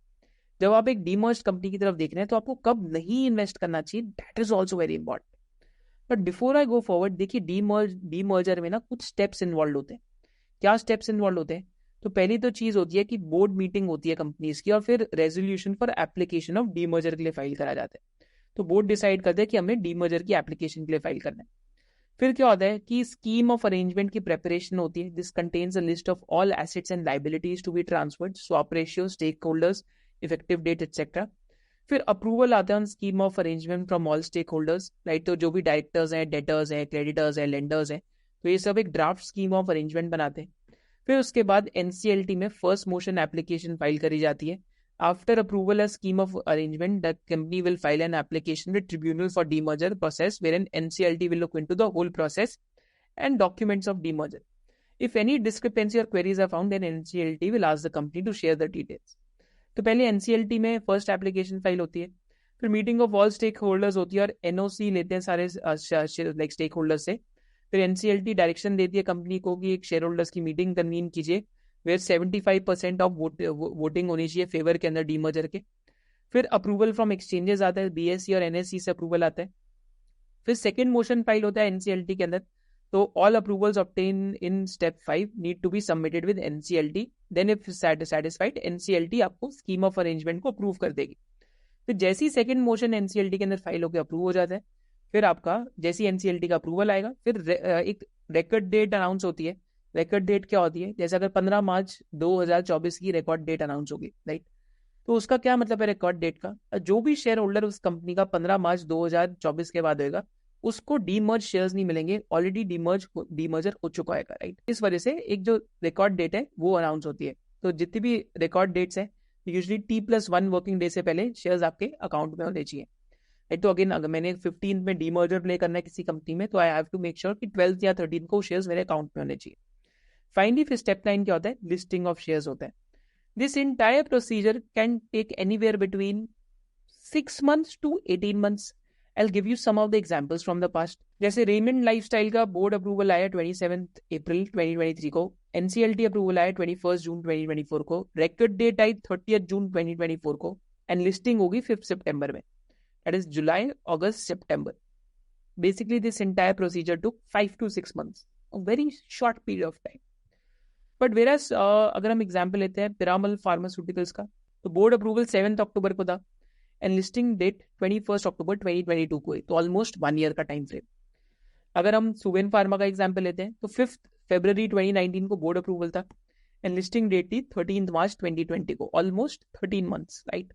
जब आप एक डीमर्ज कंपनी की तरफ देख रहे हैं तो आपको कब नहीं इन्वेस्ट करना चाहिए, that is also very important. But before I go forward, देखिए डीमर्जर में ना कुछ स्टेप्स इन्वॉल्व होते हैं। क्या स्टेप्स इन्वॉल्व होते हैं, तो पहली तो चीज होती है कि बोर्ड मीटिंग होती है कंपनीज की, और फिर resolution for application of demerger के लिए फाइल करा जाता है। तो बोर्ड डिसाइड करते हैं कि हमें डीमर्जर की एप्लीकेशन के लिए फाइल करना है। फिर क्या होता है कि स्कीम ऑफ अरेंजमेंट की प्रेपरेशन होती है। This contains a list of all assets and liabilities to be transferred, swap ratio, stake holders, effective date etcetera. फिर अप्रूवल आता है on scheme of arrangement from all stake holders, right. तो जो भी directors हैं, debtors हैं, creditors हैं, lenders हैं, तो ये सब एक ड्राफ्ट स्कीम ऑफ अरेंजमेंट बनाते हैं। फिर उसके बाद NCLT में फर्स्ट मोशन एप्लीकेशन फाइल करी जाती है। After approval a scheme of arrangement, the company will file an application with tribunal for demerger process, wherein NCLT will look into the whole process and documents of demerger. If any discrepancy or queries are found, then NCLT will ask the company to share the details. तो पहले NCLT में first application file होती है, फिर meeting of all stake holders होती है और NOC लेते हैं सारे लाइक स्टेक होल्डर्स से। फिर NCLT डायरेक्शन देती है कंपनी को कि एक शेयर होल्डर्स की मीटिंग कन्वीन कीजिए, वेयर 75% ऑफ वोटिंग होनी चाहिए फेवर के अंदर डीमर्जर के। फिर अप्रूवल फ्रॉम एक्सचेंजेस आता है, BSE और NSE से अप्रूवल आता है। फिर सेकेंड मोशन फाइल होता है NCLT के अंदर, तो all approvals obtain in step 5 need to be submitted with NCLT, then if satisfied NCLT आपको स्कीम ऑफ अरेंजमेंट को अप्रूव कर देगी। फिर जैसे ही सेकंड मोशन NCLT के अंदर फाइल होकर अप्रूव हो जाता है, फिर आपका जैसे ही NCLT का अप्रूवल आएगा, फिर एक रिकॉर्ड डेट अनाउंस होती है। रिकॉर्ड डेट क्या होती है, जैसे अगर 15 मार्च 2024 की रिकॉर्ड डेट अनाउंस होगी, राइट। तो उसका क्या मतलब है रिकॉर्ड डेट का, जो भी शेयर होल्डर उस कंपनी का 15 मार्च 2024 के बाद होगा, उसको डीमर्ज शेयर्स नहीं मिलेंगे, ऑलरेडी डीमर्जर हो चुका है, राइट। इस वजह से एक जो रिकॉर्ड डेट है वो अनाउंस होती है। तो जितनी भी रिकॉर्ड डेट्स है यूजली T+1 वर्किंग डे से पहले शेयर्स आपके अकाउंट में होने चाहिए, राइट। तो अगेन अगर मैंने 15 में डीमर्जर प्ले करना है किसी कंपनी में, तो I have to make sure कि 12 या 13 को शेयर्स मेरे अकाउंट में होने चाहिए। फाइनली फिर स्टेप 9 क्या होता है, लिस्टिंग ऑफ शेयर्स होता है। This entire procedure can take anywhere between 6 months to 18 months, I'll give you some of the examples from the past. जैसे रेमंड लाइफस्टाइल का बोर्ड अप्रूवल आया 27 अप्रैल 2023 को, NCLT अप्रूवल आया 21 जून 2024 को, रिकॉर्ड डेट आई 30 जून 2024 को, and listing होगी 5 सितंबर में. That is July, August, September. Basically this entire procedure took 5 to 6 months, a very short period of time. But whereas अगर हम एग्जाम्पल लेते हैं पिरामल फार्मास्यूटिकल्स का, तो बोर्ड अप्रूवल 7 अक्टूबर को था एंड लिस्टिंग डेट 21 अक्टूबर 2022 को है, तो ऑलमोस्ट 1 year का टाइम फ्रेम. अगर हम सुवेन फार्मा का एग्जाम्पल लेते हैं तो 5 फरवरी 2019 को बोर्ड अप्रूवल था एंड लिस्टिंग डेट थी 13 मार्च 2020 को, ऑलमोस्ट 13 months, राइट.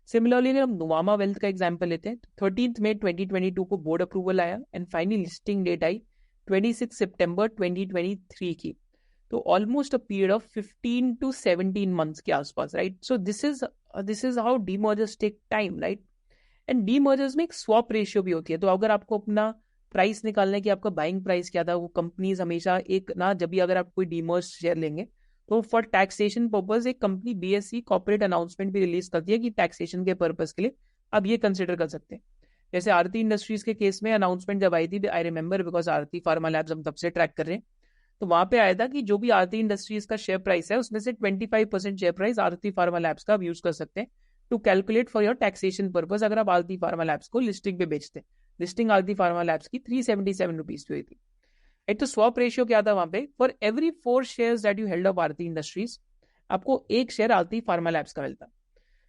सिमिलरली अगर हम नुवामा वेल्थ का एग्जाम्पल लेते हैं तो 13 मई 2022 को बोर्ड अप्रूवल आया एंड फाइनली लिस्टिंग डेट आई 26 सितंबर 2023 की, तो almost a period of 15 to 17 months के आसपास, right. So this is how demergers take time, right. And demergers में एक स्वैप रेशियो भी होती है. तो अगर आपको अपना प्राइस निकालना है कि आपका बाइंग प्राइस क्या था, वो कंपनीज हमेशा एक ना, जब भी अगर आप कोई डीमर्ज शेयर लेंगे तो फॉर टैक्सेशन पर्पज एक कंपनी BSE कॉर्पोरेट अनाउंसमेंट भी रिलीज करती है कि टैक्सेशन के पर्पज के लिए आप ये कंसिडर कर सकते हैं. जैसे आरती इंडस्ट्रीज के केस में अनाउंसमेंट जब आई थी, I remember because Aarti pharma labs हम तब से ट्रैक कर रहे हैं, तो वहां पे आया था कि जो भी आरती इंडस्ट्रीज का शेयर प्राइस है उसमें से 25% share price Aarti pharma Labs का आप यूज कर सकते हैं to calculate for your taxation purpose. अगर आप आरती फार्मा लैब्स को लिस्टिंग पे बेचते हैं, लिस्टिंग आरती फार्मा लैब्स की 377 रुपीज पे हुई थी. एक तो स्वैप रेशियो क्या था वहां पे, for every 4 shares that you held of Aarti industries आपको 1 शेयर आरती फार्मा लैब्स का मिलता.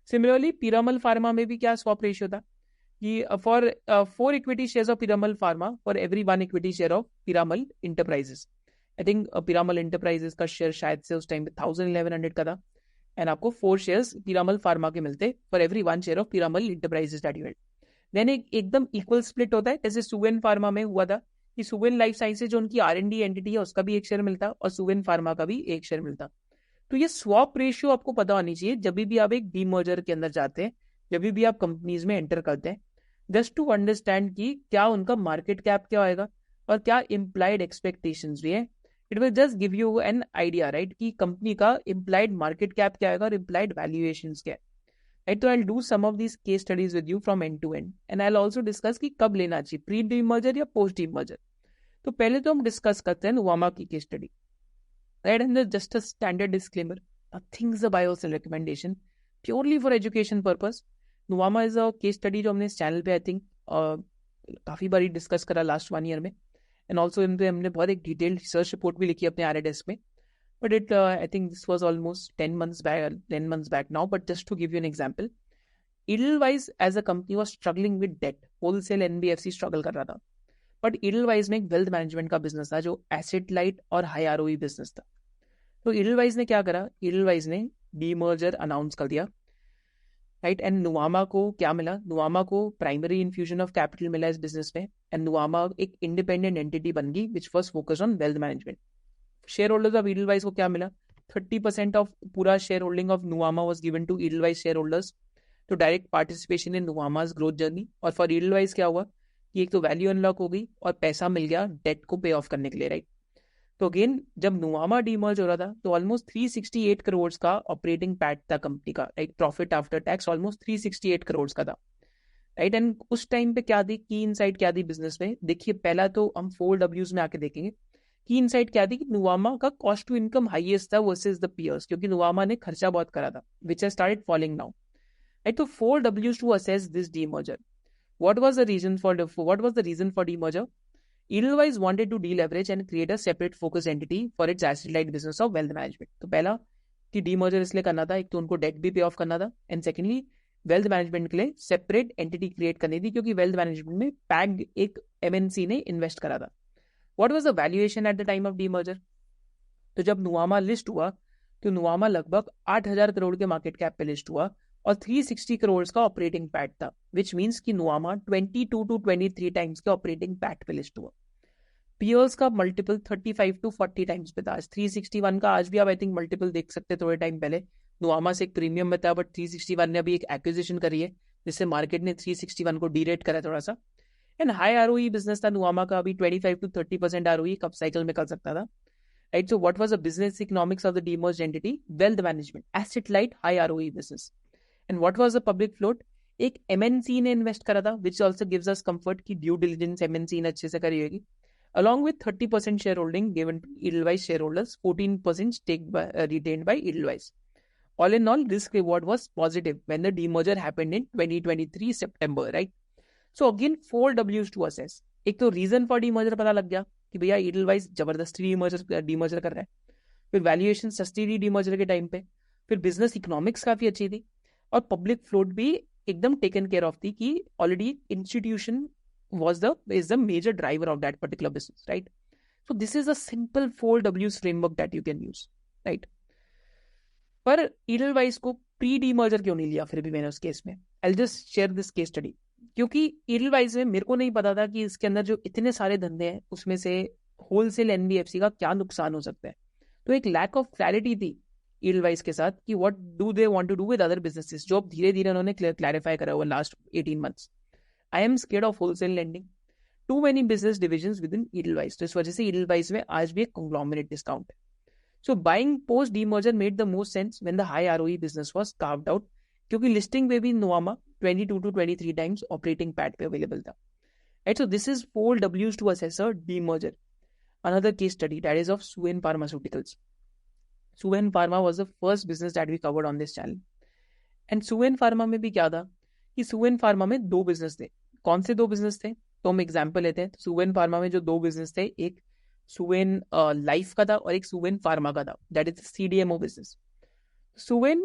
सिमिलरली पीरामल फार्मा में भी क्या स्वैप रेशियो था कि for 4 equity shares of Piramal pharma for every 1 equity share of Piramal enterprises. I think Piramal enterprises का शेयर शायद से उस टाइम पे 1100 का था एंड आपको 4 शेयर्स पीरामल फार्मा के मिलते for every 1 share of Piramal Enterprises that you held. Then एकदम इक्वल स्प्लिट होता है, जैसे सुवेन फार्मा में हुआ था कि सुवेन लाइफ साइंसेज जो उनकी R&D एंटिटी है उसका भी 1 शेयर मिलता और सुवेन फार्मा का भी 1 शेयर मिलता. तो ये स्वैप रेशियो आपको पता होनी चाहिए जब भी आप एक डीमर्जर के अंदर जाते हैं, जब भी आप कंपनीज में एंटर करते हैं, जस्ट टू अंडरस्टैंड कि क्या उनका मार्केट कैप क्या होएगा और क्या इम्प्लाइड एक्सपेक्टेशंस भी है. It will just give you an idea, right, कि कंपनी का इम्प्लाइड मार्केट कैप क्या होगा और इम्प्लाइड वैल्यूएशंस क्या है, राइट. तो I will do some of these case studies with you from end to end and I will also discuss कि कब लेना चाहिए, प्री डीमर्जर या पोस्ट डीमर्जर. तो पहले तो हम डिस्कस करते हैं नुवामा की case study, right. And just a standard disclaimer, nothing is a buy और sell recommendation, purely for education purpose. Nuvama is a case study जो हमने इस चैनल पे आई थिंक काफी बारी डिस्कस करा लास्ट 1 year में, एंड ऑल्सो इन पे हमने बहुत एक डिटेल्ड रिसर्च रिपोर्ट भी लिखी अपने RDS में. But it I think this was almost 10 months back now. But just to give you an example, Edelweiss as a company was struggling with debt. Wholesale NBFC struggle कर रहा था, but Edelweiss में एक wealth management का business था जो asset light और high ROE business था. तो Edelweiss ने क्या करा, Edelweiss ने डीमर्जर अनाउंस कर दिया, राइट. एंड नुवामा को क्या मिला, नुवामा को प्राइमरी इन्फ्यूजन ऑफ कैपिटल मिला इस बिजनेस में एंड नुवामा एक इंडिपेंडेंट एंटिटी बन गई which was focused on wealth management. Share holders of Edelweiss को क्या मिला, 30% ऑफ पूरा share holding of Nuvama was given to Edelweiss share holders to direct participation in Nuvama's growth journey. और फॉर Edelweiss क्या हुआ कि एक तो वैल्यू अनलॉक हो गई और पैसा मिल गया डेट को पे ऑफ करने के लिए, राइट. तो अगेन जब नुवामा डीमर्ज हो रहा था तो ऑलमोस्ट 368 करोड़ का ऑपरेटिंग पैट था कंपनी का, right. Profit after tax almost 368 crore का था, राइट. एंड उस टाइम पे क्या थी की इनसाइट क्या थी बिजनेस में, देखिए पहला तो हम 4Ws में आके देखेंगे की इनसाइट क्या थी कि नुवामा का कॉस्ट टू इनकम हाईएस्ट था वर्सेस द पीयर्स, क्योंकि नुवामा ने खर्चा बहुत करा था which has started falling now, right. तो 4Ws to assess this demerger. What was the reason for demerger? Edelweiss wanted to deleverage and create a separate focus entity for its asset-light business of wealth management. तो पहला कि demerger इसलिए करना था, एक तो उनको डेट भी पे ऑफ करना था एंड सेकेंडली वेल्थ मैनेजमेंट के लिए सेपरेट एंटिटी क्रिएट करनी थी, क्योंकि वेल्थ मैनेजमेंट में पैग एक MNC ने इन्वेस्ट करा था. What was the valuation at the time of demerger? तो जब नुवामा लिस्ट हुआ तो नुवामा लगभग 8,000 करोड़ के मार्केट कैप पे लिस्ट हुआ और 360 करोड़ का ऑपरेटिंग पैट था, विच मीन्स कि नुवामा 22 to 23 टाइम्स के ऑपरेटिंग पैट पे लिस्ट हुआ. पीयर्स का मल्टीपल 35 to 40 टाइम्स पे था. 361 का आज भी आप आई थिंक मल्टीपल देख सकते हैं. थोड़े टाइम पहले नुवामा से एक प्रीमियम में था, बट 361 ने अभी एक एक्विजिशन करी है जिससे मार्केट ने 361 को डीरेट करा थोड़ा सा. एंड हाई ROE बिजनेस था नुवामा का, अभी 25 to 30% ROE कब साइकिल में कर सकता था, right. So what was the business economics of the demerged entity? Wealth management, asset light, high ROE business. And what was the public float? एक MNC ने इन्वेस्ट करा था, which also gives us comfort कि due diligence MNC ने अच्छे से करी होगी, along with 30% shareholding given to Edelweiss shareholders, 14% stake retained by Edelweiss. All in all, risk reward was positive when the demerger happened in 2023 September, right? So again, 4 W's to assess. एक तो reason for demerger पता लग गया कि भैया Edelweiss जबरदस्ती demerger कर रहा है, फिर वैल्यूएशन सस्ती थी डीमर्जर के टाइम पे, फिर बिजनेस इकोनॉमिक्स काफी अच्छी थी, और पब्लिक फ्लोट भी एकदम टेकन केयर ऑफ थी कि already institution is the major driver of that particular business, right? So this is a simple 4 W's framework that you can use, right? पर Edelweiss को प्री डीमर्जर क्यों नहीं लिया फिर भी मैंने उस केस में? I'll just share this case study. क्योंकि Edelweiss में मेरे को नहीं पता था कि इसके अंदर जो इतने सारे धंधे हैं उसमें से होलसेल NBFC का क्या नुकसान हो सकता है. तो एक लैक ऑफ क्लैरिटी थी Edelweiss के साथ कि what do they want to do with other businesses, जो अब धीरे धीरे उन्होंने क्लैरिफाई करा हुआ last 18 months. I am scared of wholesale lending. Too many business divisions within Edelweiss. तो इस वजह से Edelweiss में आज भी एक conglomerate discount है. So buying post demerger made the most sense when the high ROE business was carved out, क्योंकि listing पे भी Nuvama 22 to 23 times operating PAT पे available था. Right, so this is 4 W's to assess a demerger. Another case study that is of Suven Pharmaceuticals. Suven Pharma was the first business that we covered on this channel. And Suven Pharma में भी क्या था कि Suven Pharma में 2 business थे. कौन से 2 business थे? तो हम एग्जाम्पल लेते हैं. Suven Pharma में जो 2 बिजनेस थे, एक Suven लाइफ का था और एक Suven Pharma का था, that is CDMO business. Suven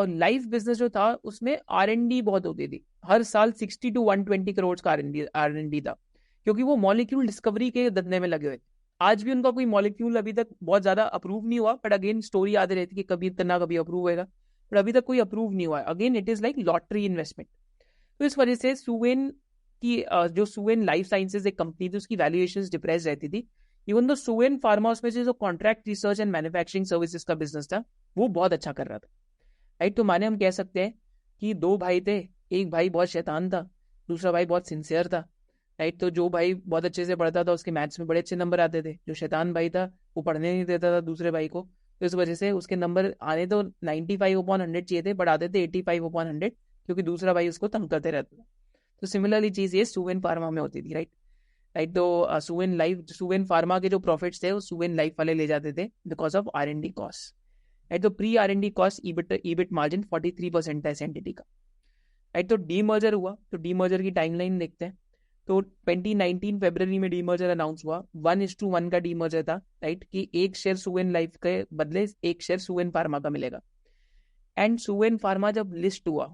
life business जो था उसमें R&D बहुत होती थी, हर साल 60 to 120 करोड़ का R&D था, क्योंकि वो मॉलिक्यूल डिस्कवरी के धंधे में लगे हुए थे. आज भी उनका कोई मॉलिक्यूल अभी तक बहुत ज्यादा अप्रूव नहीं हुआ, बट अगेन स्टोरी याद रहती कि कभी इतना कभी अप्रूव होगा, बट अभी तक कोई अप्रूव नहीं हुआ. Again it is like lottery investment. तो इस वजह से Suven की जो Suven लाइफ साइंसेज एक कंपनी थी उसकी वैल्यूएशंस डिप्रेस रहती थी. इवन दो Suven फार्मा उसमें से जो contract research and manufacturing services का बिजनेस था वो बहुत अच्छा कर रहा था, राइट. तो माने हम कह सकते हैं कि 2 भाई थे, एक भाई बहुत शैतान था, दूसरा भाई बहुत सिंसियर था, राइट. तो जो भाई बहुत अच्छे से पढ़ता था उसके मैथ्स में बड़े अच्छे नंबर आते थे, जो शैतान भाई था वो पढ़ने नहीं देता था दूसरे भाई को, तो इस वजह से उसके नंबर आने तो 95/100 चाहिए थे, बट आते थे 85/100, क्योंकि दूसरा भाई उसको तंग करते रहता था. तो सिमिलरली चीज ये Suven फार्मा में होती थी, राइट. तो Suven फार्मा के जो प्रॉफिट्स थे वो Suven लाइफ वाले ले जाते थे because of R&D cost, right. तो pre R&D cost EBIT margin 43% था इस एंटिटी का, राइट. तो डीमर्जर हुआ, तो डीमर्जर की टाइमलाइन देखते हैं. तो 2019 फरवरी में डीमर्जर अनाउंस हुआ. 1:1 का डीमर्जर था, राइट, कि एक शेयर Suven लाइफ के बदले एक शेयर Suven फार्मा का मिलेगा. एंड Suven फार्मा जब लिस्ट हुआ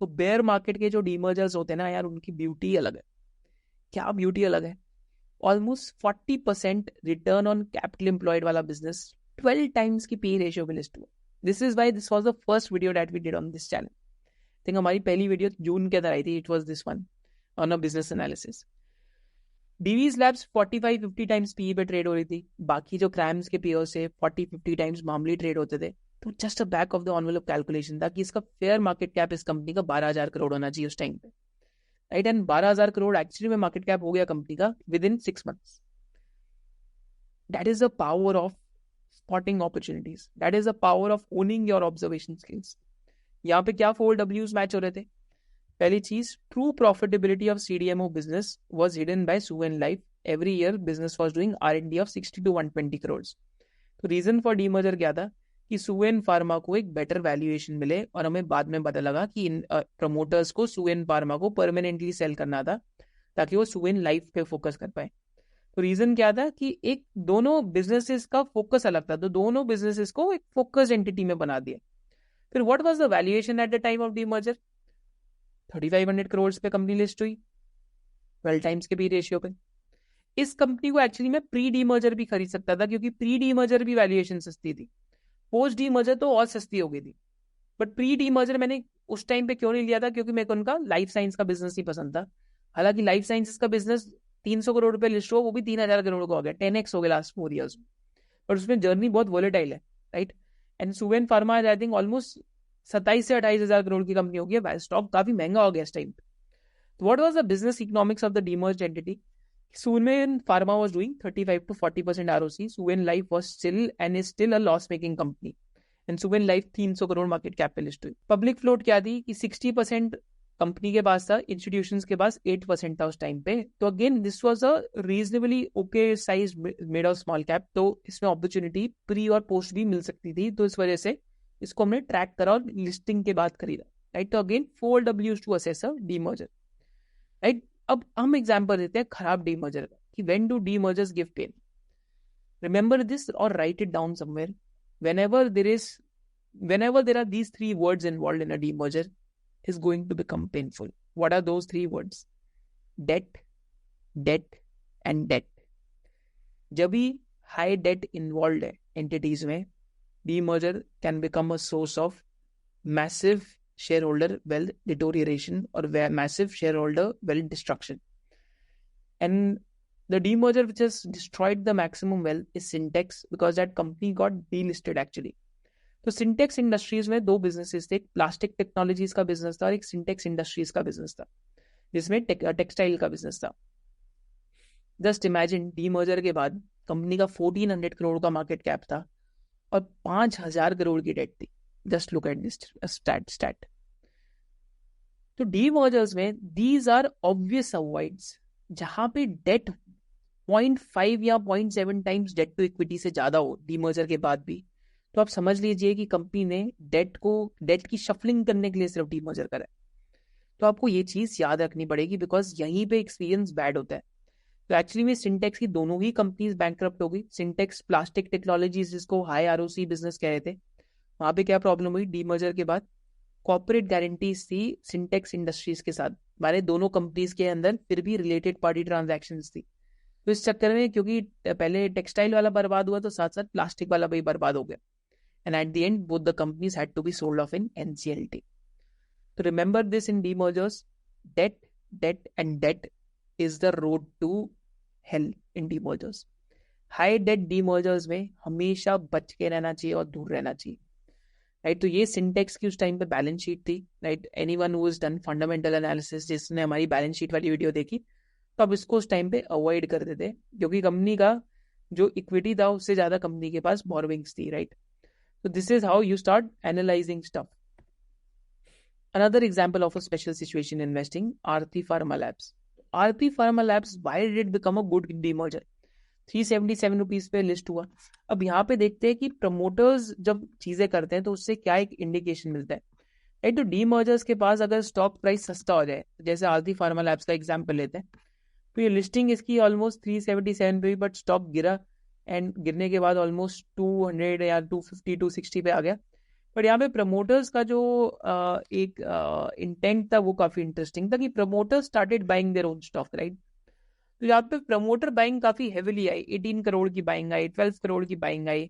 तो बेयर मार्केट के जो डीमर्जर्स होते हैं ना यार, उनकी ब्यूटी अलग है. क्या ब्यूटी अलग है? Almost 40% return on capital employed वाला बिजनेस 12 टाइम्स की पी रेशियो पे लिस्ट हुआ. This is why this was the first video that we did on this channel. Think हमारी पहली वीडियो जून के अंदर आई थी. It was this one on a business analysis. Divi's Labs 45-50 times P पे ट्रेड हो रही थी, बाकी जो क्रैम्स के पीओ से 40-50 टाइम्स मामूली ट्रेड होते थे. तो just a back of the envelope calculation था कि इसका फेयर मार्केट कैप इस कंपनी का 12,000 करोड़ होना चाहिए उस टाइम पे, राइट. एंड 12,000 करोड़ एक्चुअली में मार्केट कैप हो गया कंपनी का with in 6 months. That is the power of spotting opportunities, that is the power of owning your observation skills. यहाँ पे क्या 4 W's मैच हो रहे थे? पहली चीज, true profitability of CDMO business was hidden bye Suven life. Every year business was doing R&D of 60 to 120 crore. तो reason for demerger क्या था कि Suven फार्मा को एक बेटर वैल्यूएशन मिले, और हमें बाद में पता लगा कि इन प्रमोटर्स को Suven फार्मा को परमानेंटली सेल करना था ताकि वो Suven लाइफ पे फोकस कर पाए. तो रीजन क्या था कि एक दोनों बिजनेसेस का फोकस अलग था, तो दोनों बिजनेसेस को एक फोकस एंटिटी में बना दिया. फिर what was the valuation at the time of demerger? 3,500 crore पे कंपनी लिस्ट हुई, 12 टाइम्स के पी रेशियो पे. इस कंपनी को एक्चुअली में प्री डीमर्जर भी खरीद सकता था, क्योंकि प्री डीमर्जर भी वैल्यूएशन सस्ती थी. पोस्ट डीमर्जर तो और सस्ती हो गई थी, बट प्री डीमर्जर मैंने उस टाइम पे क्यों नहीं लिया था? क्योंकि मेरे को उनका लाइफ साइंस का बिजनेस नहीं पसंद था. हालांकि लाइफ साइंसेस का बिजनेस 300 करोड़ रुपए लिस्ट हो, वो भी 3,000 करोड़ का हो गया, 10x हो गया लास्ट 4 years में, बट उसमें जर्नी बहुत वोलेटाइल है, right. And Suven pharma I think almost 27 से 28,000 करोड़ की कंपनी हो गई. स्टॉक काफी महंगा हो गया इस टाइम पे. तो what was the business economics of the demerged entity? Suven Pharma was doing 35 to 40% ROC. Suven Life was still and is still a loss-making company. And Suven life 300 crore market cap पे list हुई। Public float क्या थी कि 60% company के पास था, institutions के पास 8% था उस टाइम पे। तो again this was a reasonably okay size mid और स्मॉल कैप, तो इसमें अपॉर्चुनिटी प्री और पोस्ट भी मिल सकती थी, तो इस वजह से इसको हमने ट्रैक करा और लिस्टिंग के बाद खरीदा, राइट। तो again 4 Ws to assess a demerger, right. अब हम एग्जांपल देते हैं खराब डीमर्जर का कि when do demergers give pain. Remember this और write it down somewhere. whenever there are these three words involved in a demerger, is going to become painful. What are those three words? Debt, debt and debt. जब भी high debt involved है entities में, demerger can become a source of massive shareholder wealth deterioration or massive shareholder wealth destruction. And the demerger which has destroyed the maximum wealth is Syntex, because that company got delisted actually. तो syntax industries में दो businesses थे, एक plastic technologies का business था और एक syntax industries का बिजनेस था, जिसमें टेक्सटाइल का बिजनेस था। जस्ट इमेजिन, डीमर्जर के बाद कंपनी का 1400 करोड़ का मार्केट कैप था और 5000 करोड़ की डेट थी। Just look at this stat. तो डीमर्जर्स में दीज आर ऑब्वियस अवॉइड्स, जहां पे डेट 0.5 या 0.7 टाइम्स डेट टू इक्विटी से ज्यादा हो डीमर्जर के बाद भी, तो आप समझ लीजिए कि कंपनी ने डेट की शफलिंग करने के लिए सिर्फ डीमर्जर करा है। तो आपको ये चीज याद रखनी पड़ेगी, बिकॉज यहीं पे एक्सपीरियंस बैड होता है। तो एक्चुअली में सिंटेक्स की दोनों ही कंपनीज बैंकरप्ट हो गई। सिंटेक्स प्लास्टिक टेक्नोलॉजीज, जिसको हाई आरओसी बिजनेस कह रहे थे, वहां पे क्या प्रॉब्लम हुई डीमर्जर के बाद? कॉर्पोरेट गारंटीज थी सिंटेक्स इंडस्ट्रीज के साथ, माने दोनों कंपनीज के अंदर फिर भी रिलेटेड पार्टी ट्रांजैक्शंस थी। तो इस चक्कर में, क्योंकि पहले टेक्सटाइल वाला बर्बाद हुआ, तो साथ साथ प्लास्टिक वाला भी बर्बाद हो गया। And at the end, both the companies had to be sold off in NCLT. So remember this in demergers: debt and debt is the road to hell in demergers. High debt demergers में हमेशा बच के रहना चाहिए और दूर रहना चाहिए, राइट। तो ये सिंटेक्स की उस टाइम पे बैलेंस शीट थी, right. Anyone who has done fundamental analysis, जिसने हमारी बैलेंस शीट वाली वीडियो देखी, तो अब इसको उस टाइम पे अवॉइड कर देते, क्योंकि कंपनी का जो इक्विटी था उससे ज्यादा कंपनी के पास बोरोविंग्स थी, right. So this is how you start analyzing stuff. Another example of a special situation investing, Aarti Pharma Labs. Aarti Pharma Labs, why did it become a good demerger? 377 rupees पे list हुआ। अब यहाँ पे देखते हैं कि promoters जब चीजें करते हैं तो उससे क्या एक इंडिकेशन मिलता है, राइट। तो डीमर्जर्स के पास अगर स्टॉक प्राइस सस्ता हो जाए, जैसे आरती फार्मा लैब्स का एग्जांपल लेते हैं, तो ये लिस्टिंग इसकी ऑलमोस्ट 377 पे, बट स्टॉक गिरा, एंड गिरने के बाद ऑलमोस्ट 200 या 250 260 पे आ गया। बट यहाँ पे प्रमोटर्स का जो एक इंटेंट था वो काफी इंटरेस्टिंग था, कि promoters started buying their own stock, right. तो यहाँ पे प्रमोटर बाइंग काफी हेविली आई, 18 करोड़ की बाइंग आई, 12 करोड़ की बाइंग आई।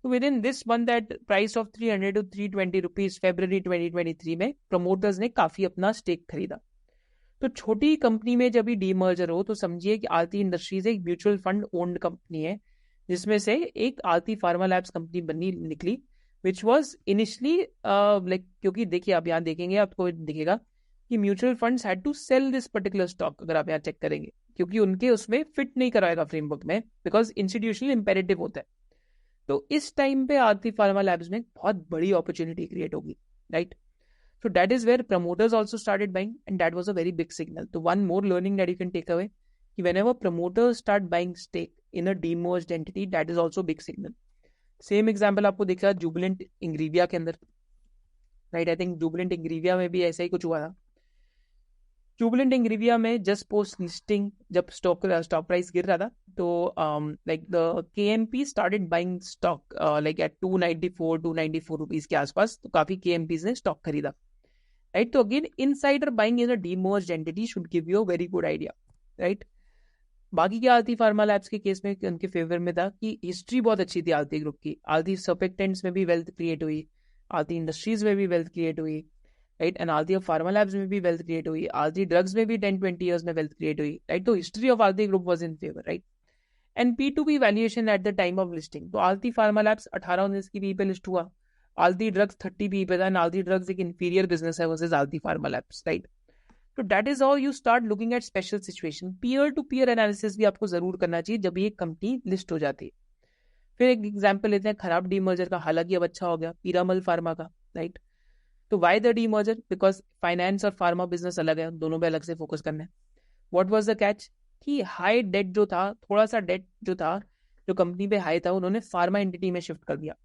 तो within this month at price of 300 to 320 rupees February 2023 में प्रमोटर्स ने काफी अपना स्टेक खरीदा। तो छोटी कंपनी में जब भी डीमर्जर हो, तो समझिए कि आरती इंडस्ट्रीज एक म्यूचुअल फंड ओन्ड कंपनी है, जिसमें से एक आरती फार्मा लैब्स कंपनी बनी निकली, विच वॉज इनिशियली लाइक, क्योंकि देखिए आप यहाँ देखेंगे, आपको दिखेगा कि mutual funds had to sell this particular stock, अगर आप यहाँ चेक करेंगे, क्योंकि उनके उसमें फिट नहीं कराएगा फ्रेमवर्क में, बिकॉज इंस्टीट्यूशनल इंपेरेटिव होता है। तो इस टाइम पे आरती फार्मा लैब्स में बहुत बड़ी अपॉर्चुनिटी क्रिएट होगी, right. So that is where promoters also started buying, and that was a very big signal. So one more learning that you can take away, whenever promoters start buying stake in a demerged entity, that is also big signal. Same example आपको दिखा जुबिलेंट इंग्रीविया के अंदर, right. I think Jubilant Ingrevia में भी ऐसा ही कुछ हुआ था। जुबिलेंट इंग्रीविया में जस्ट पोस्ट लिस्टिंग जब स्टॉक प्राइस गिर रहा था, तो like the KMP started buying stock like at 294 rupees के आसपास। तो काफी KMPs ने स्टॉक खरीदा, राइट। तो again insider buying in a demerged entity should give you a very good idea, right. बाकी क्या आरती फार्मा लैब्स के केस में उनके फेवर में था कि हिस्ट्री बहुत अच्छी थी आरती ग्रुप की। आरती सर्फेक्टेंट्स में भी वेल्थ क्रिएट हुई, आरती इंडस्ट्रीज में भी वेल्थ क्रिएट हुई, right. And Aarti of pharma labs में भी वेल्थ क्रिएट हुई, आरती ड्रग्स में भी 10-20 ईयर्स में वेल्थ क्रिएट हुई, राइट। तो history of Aarti group was in favour, right. And P2P valuation at the time of listing, तो आरती फार्मा लैब्स 18-19 की पी पे लिस्ट हुआ, आरती ड्रग्स 30 पी पे था, एंड आरती ड्रग्स एक इंफीरियर बिजनेस है versus Aarti pharma labs, right. तो that is how you start looking at special situation. Peer to peer analysis भी आपको जरूर करना चाहिए जब ये कंपनी लिस्ट हो जाती है। फिर एक एग्जाम्पल लेते हैं खराब डीमर्जर का, हालांकि अब अच्छा हो गया, पीरामल फार्मा का, राइट। तो Y the demerger? Because finance और फार्मा बिजनेस अलग है, दोनों पे अलग से फोकस करना है। What was the catch? कि हाई डेट जो था, थोड़ा सा डेट जो था, जो कंपनी पे हाई था, उन्होंने फार्मा एंटिटी में शिफ्ट कर दिया।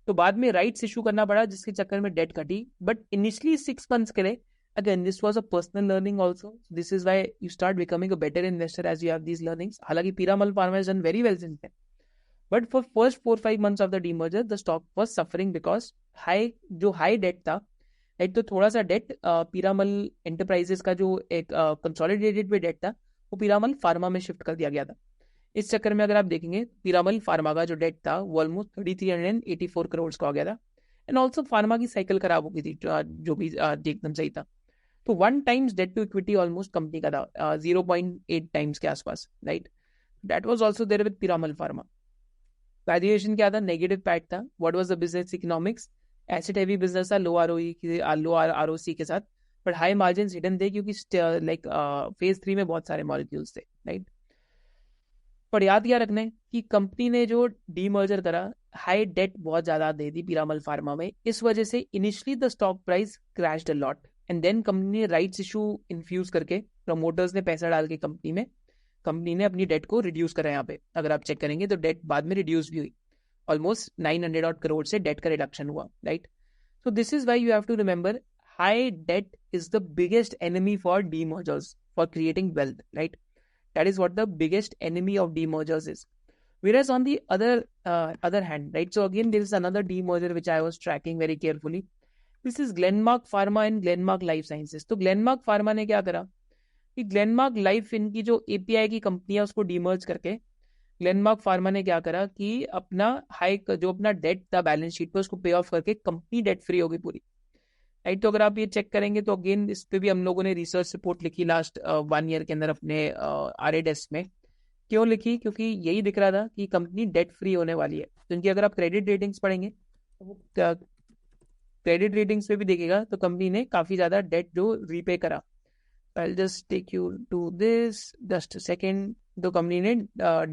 तो बाद में राइट्स इशू करना पड़ा, जिसके चक्कर में डेट घटी, बट इनिशियली 6 months के लिए, again this was a personal learning also, this is why you start becoming a better investor as you have these learnings. हालांकि Piramal pharma has done very well since then, but for first 4-5 months of the demerger the stock was suffering because high debt था। एक तो थोड़ा सा date Piramal enterprises का जो एक consolidated पे डेट था, वो पीरामल फार्मा में शिफ्ट कर दिया गया था। इस चक्कर में अगर आप देखेंगे, पीरामल फार्मा का जो डेट था वो ऑलमोस्ट 3384 करोड़ का हो गया था। एंड ऑल्सो फार्मा की साइकिल खराब हो गई थी, जो भी एकदम सही था। तो 1 times debt to equity almost company का था 0.8 times के आसपास, राइट। That was also there with Piramal pharma. Valuation क्या था? नेगेटिव पैट था। What was the business economics? Asset heavy business था, लो आरओसी के साथ, बट हाई मार्जिन हिडन थे, क्योंकि लाइक फेज 3 में बहुत सारे मॉलिक्यूल्स थे, राइट। पर याद क्या रखना है कि कंपनी ने जो डीमर्जर करा, हाई डेट बहुत ज्यादा दे दी पीरामल फार्मा में, इस वजह से initially the stock price crashed a lot, and then company ने राइट्स इशू इन्फ्यूज करके, प्रमोटर्स ने पैसा डाल के कंपनी में, कंपनी ने अपनी डेट को रिड्यूस करा। यहाँ पे अगर आप चेक करेंगे तो डेट बाद में रिड्यूस भी हुई, ऑलमोस्ट 900 odd करोड़ से डेट का रिडक्शन हुआ, right. So this is why you have to remember, high debt is the biggest enemy for demergers, for creating wealth, right. That is what the biggest enemy of demergers is. Whereas on the other hand, right? So again, there is another demerger which I was tracking very carefully. This is Glenmark Pharma and Glenmark Life Sciences. तो Glenmark Pharma ने क्या करा कि Glenmark Life, इनकी जो API की company है उसको डीमर्ज करके, Glenmark Pharma ने क्या करा कि अपना जो अपना डेट था बैलेंस शीट पे, उसको पे ऑफ करके कंपनी डेट फ्री हो गई पूरी, राइट। तो अगर आप ये चेक करेंगे तो अगेन इस पे भी हम लोगों ने रिसर्च रिपोर्ट लिखी लास्ट 1 year के अंदर अपने RADES में। क्यों लिखी? क्योंकि यही दिख रहा था कि कंपनी डेट फ्री होने वाली है। तो इनकी अगर आप क्रेडिट रेटिंग्स पढ़ेंगे, तो क्रेडिट रेटिंग्स पे भी देखिएगा तो कंपनी ने काफी ज्यादा डेट जो रीपे करा। I just take you to this just second. तो कंपनी ने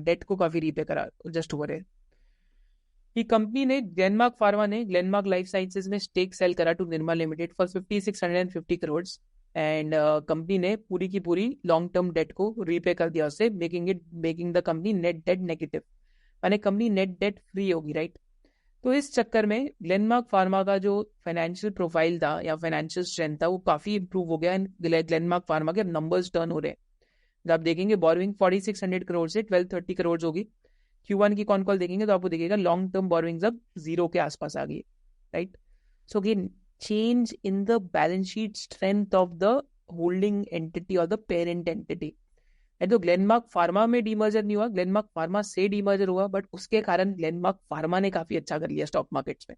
डेट को काफी रीपे करा, जस्ट ओवर है कि कंपनी ने ग्लेनमार्क फार्मा ने ग्लेनमार्क लाइफ साइंसेज में स्टेक सेल करा to Nirma limited for 5650 crore, and company ने पूरी की पूरी लॉन्ग टर्म डेट को रीपे कर दिया उससे, making the company net debt negative, माने कंपनी नेट डेट फ्री होगी, राइट। तो इस चक्कर में ग्लेनमार्क फार्मा का जो फाइनेंशियल प्रोफाइल था या फाइनेंशियल स्ट्रेंथ था वो काफी इंप्रूव हो गया, एंड ग्लेनमार्क फार्मा के नंबर्स टर्न हो रहे हैं। जब आप देखेंगे बोरोइंग 4600 करोड़ से 1230 करोड़ होगी। Q1 की कॉन कॉल देखेंगे तो आपको देखिएगा लॉन्ग टर्म बोरोइंग्स अब 0 के आसपास आ गई, right. So again change in the balance sheet strength of the holding entity और द पेरेंट एंटिटी। तो ग्लेनमार्क फार्मा में डीमर्जर नहीं हुआ, ग्लेनमार्क फार्मा से डीमर्जर हुआ, बट उसके कारण ग्लेनमार्क फार्मा ने काफी अच्छा कर लिया स्टॉक मार्केट्स में,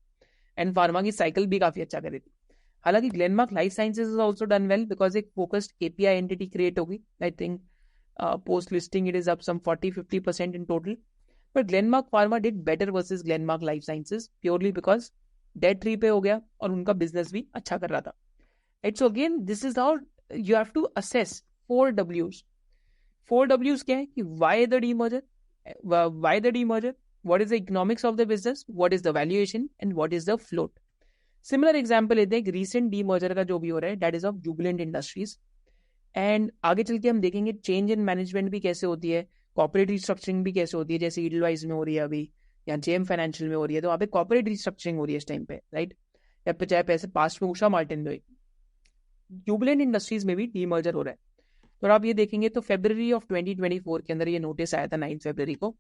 एंड फार्मा की साइकिल भी काफी अच्छा कर रही थी। हालांकि Glenmark life sciences is also done well because एक फोकस्ड API एंटिटी क्रिएट होगी। I think post listing it is up some 40-50% in total, but Glenmark Pharma did better versus Glenmark Life Sciences purely because debt repay हो गया और उनका business भी अच्छा कर रहा था, right? So again, this is how you have to assess 4 W's. 4 W's क्या है कि why the demerger, what is the economics of the business, what is the valuation, and what is the float. Similar example लेते हैं एक recent demerger का जो भी हो रहा है, that is of Jubilant Industries, and आगे चल के हम देखेंगे चेंज इन मैनेजमेंट भी कैसे होती है, कॉर्पोरेट रिस्ट्रक्चरिंग भी कैसे होती है, जैसे इडलवाइज में हो रही है अभी या जेम फाइनेंशियल में हो रही है, तो वहाँ पे कॉर्पोरेट रिस्ट्रक्चरिंग हो रही है इस टाइम पे, राइट। या फिर चाहे पैसे पास्ट में उषा मार्टिन में हुई, जुबिलेंट इंडस्ट्रीज में भी डीमर्जर हो रहा है। तो आप ये देखेंगे तो February of 2024 के अंदर ये नोटिस आया था 9 February को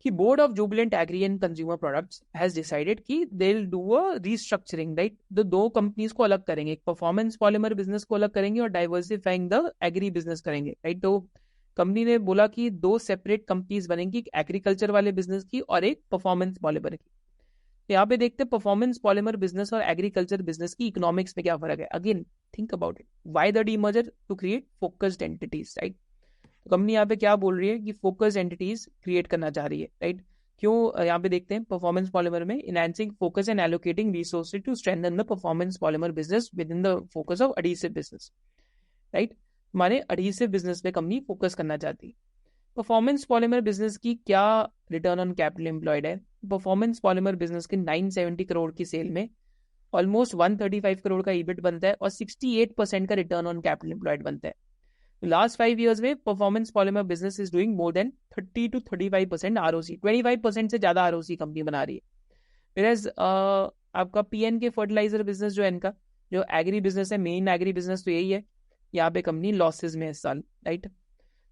कि board of Jubilant agri and consumer products has decided कि they will do a restructuring, right. तो 2 कंपनीज को अलग करेंगे, एक परफॉर्मेंस पॉलीमर बिजनेस को अलग करेंगे और डाइवर्सिफाइंग द एग्री बिजनेस करेंगे, राइट। तो कंपनी ने बोला कि 2 सेपरेट कंपनीज बनेंगी, एक एग्रीकल्चर वाले बिजनेस की और एक परफॉर्मेंस पॉलीमर की। तो यहाँ पे देखते हैं परफॉर्मेंस पॉलीमर बिजनेस और एग्रीकल्चर बिजनेस की इकोनॉमिक्स में क्या फर्क है। Again think about it, why the demerger? To create focused entities, right. तो कंपनी यहाँ पे क्या बोल रही है कि फोकस्ड एंटिटीज क्रिएट करना चाह रही है, राइट। क्यों? यहाँ पे देखते हैं परफॉर्मेंस पॉलीमर में enhancing focus and allocating resources to strengthen the performance polymer business within the focus of adhesive business, right. माने एडहेसिव बिजनेस पे कंपनी फोकस करना चाहती है। परफॉर्मेंस पॉलीमर बिजनेस की क्या रिटर्न ऑन कैपिटल एम्प्लॉयड है? Performance polymer business के 970 करोड़ की सेल में ऑलमोस्ट 135 करोड़ का ईबिट बनता है और 68% का रिटर्न ऑन कैपिटल एम्प्लॉयड बनता है. लास्ट 5 years में performance polymer business is doing more than 30 to 35% ROC. 25% से ज्यादा ROC कंपनी बना रही है. Whereas, आपका PNK फर्टिलाइजर बिजनेस जो है इनका, जो एग्री बिजनेस है, मेन एग्री बिजनेस तो यही है, यहाँ पे कंपनी लॉसेज में है इस साल, राइट?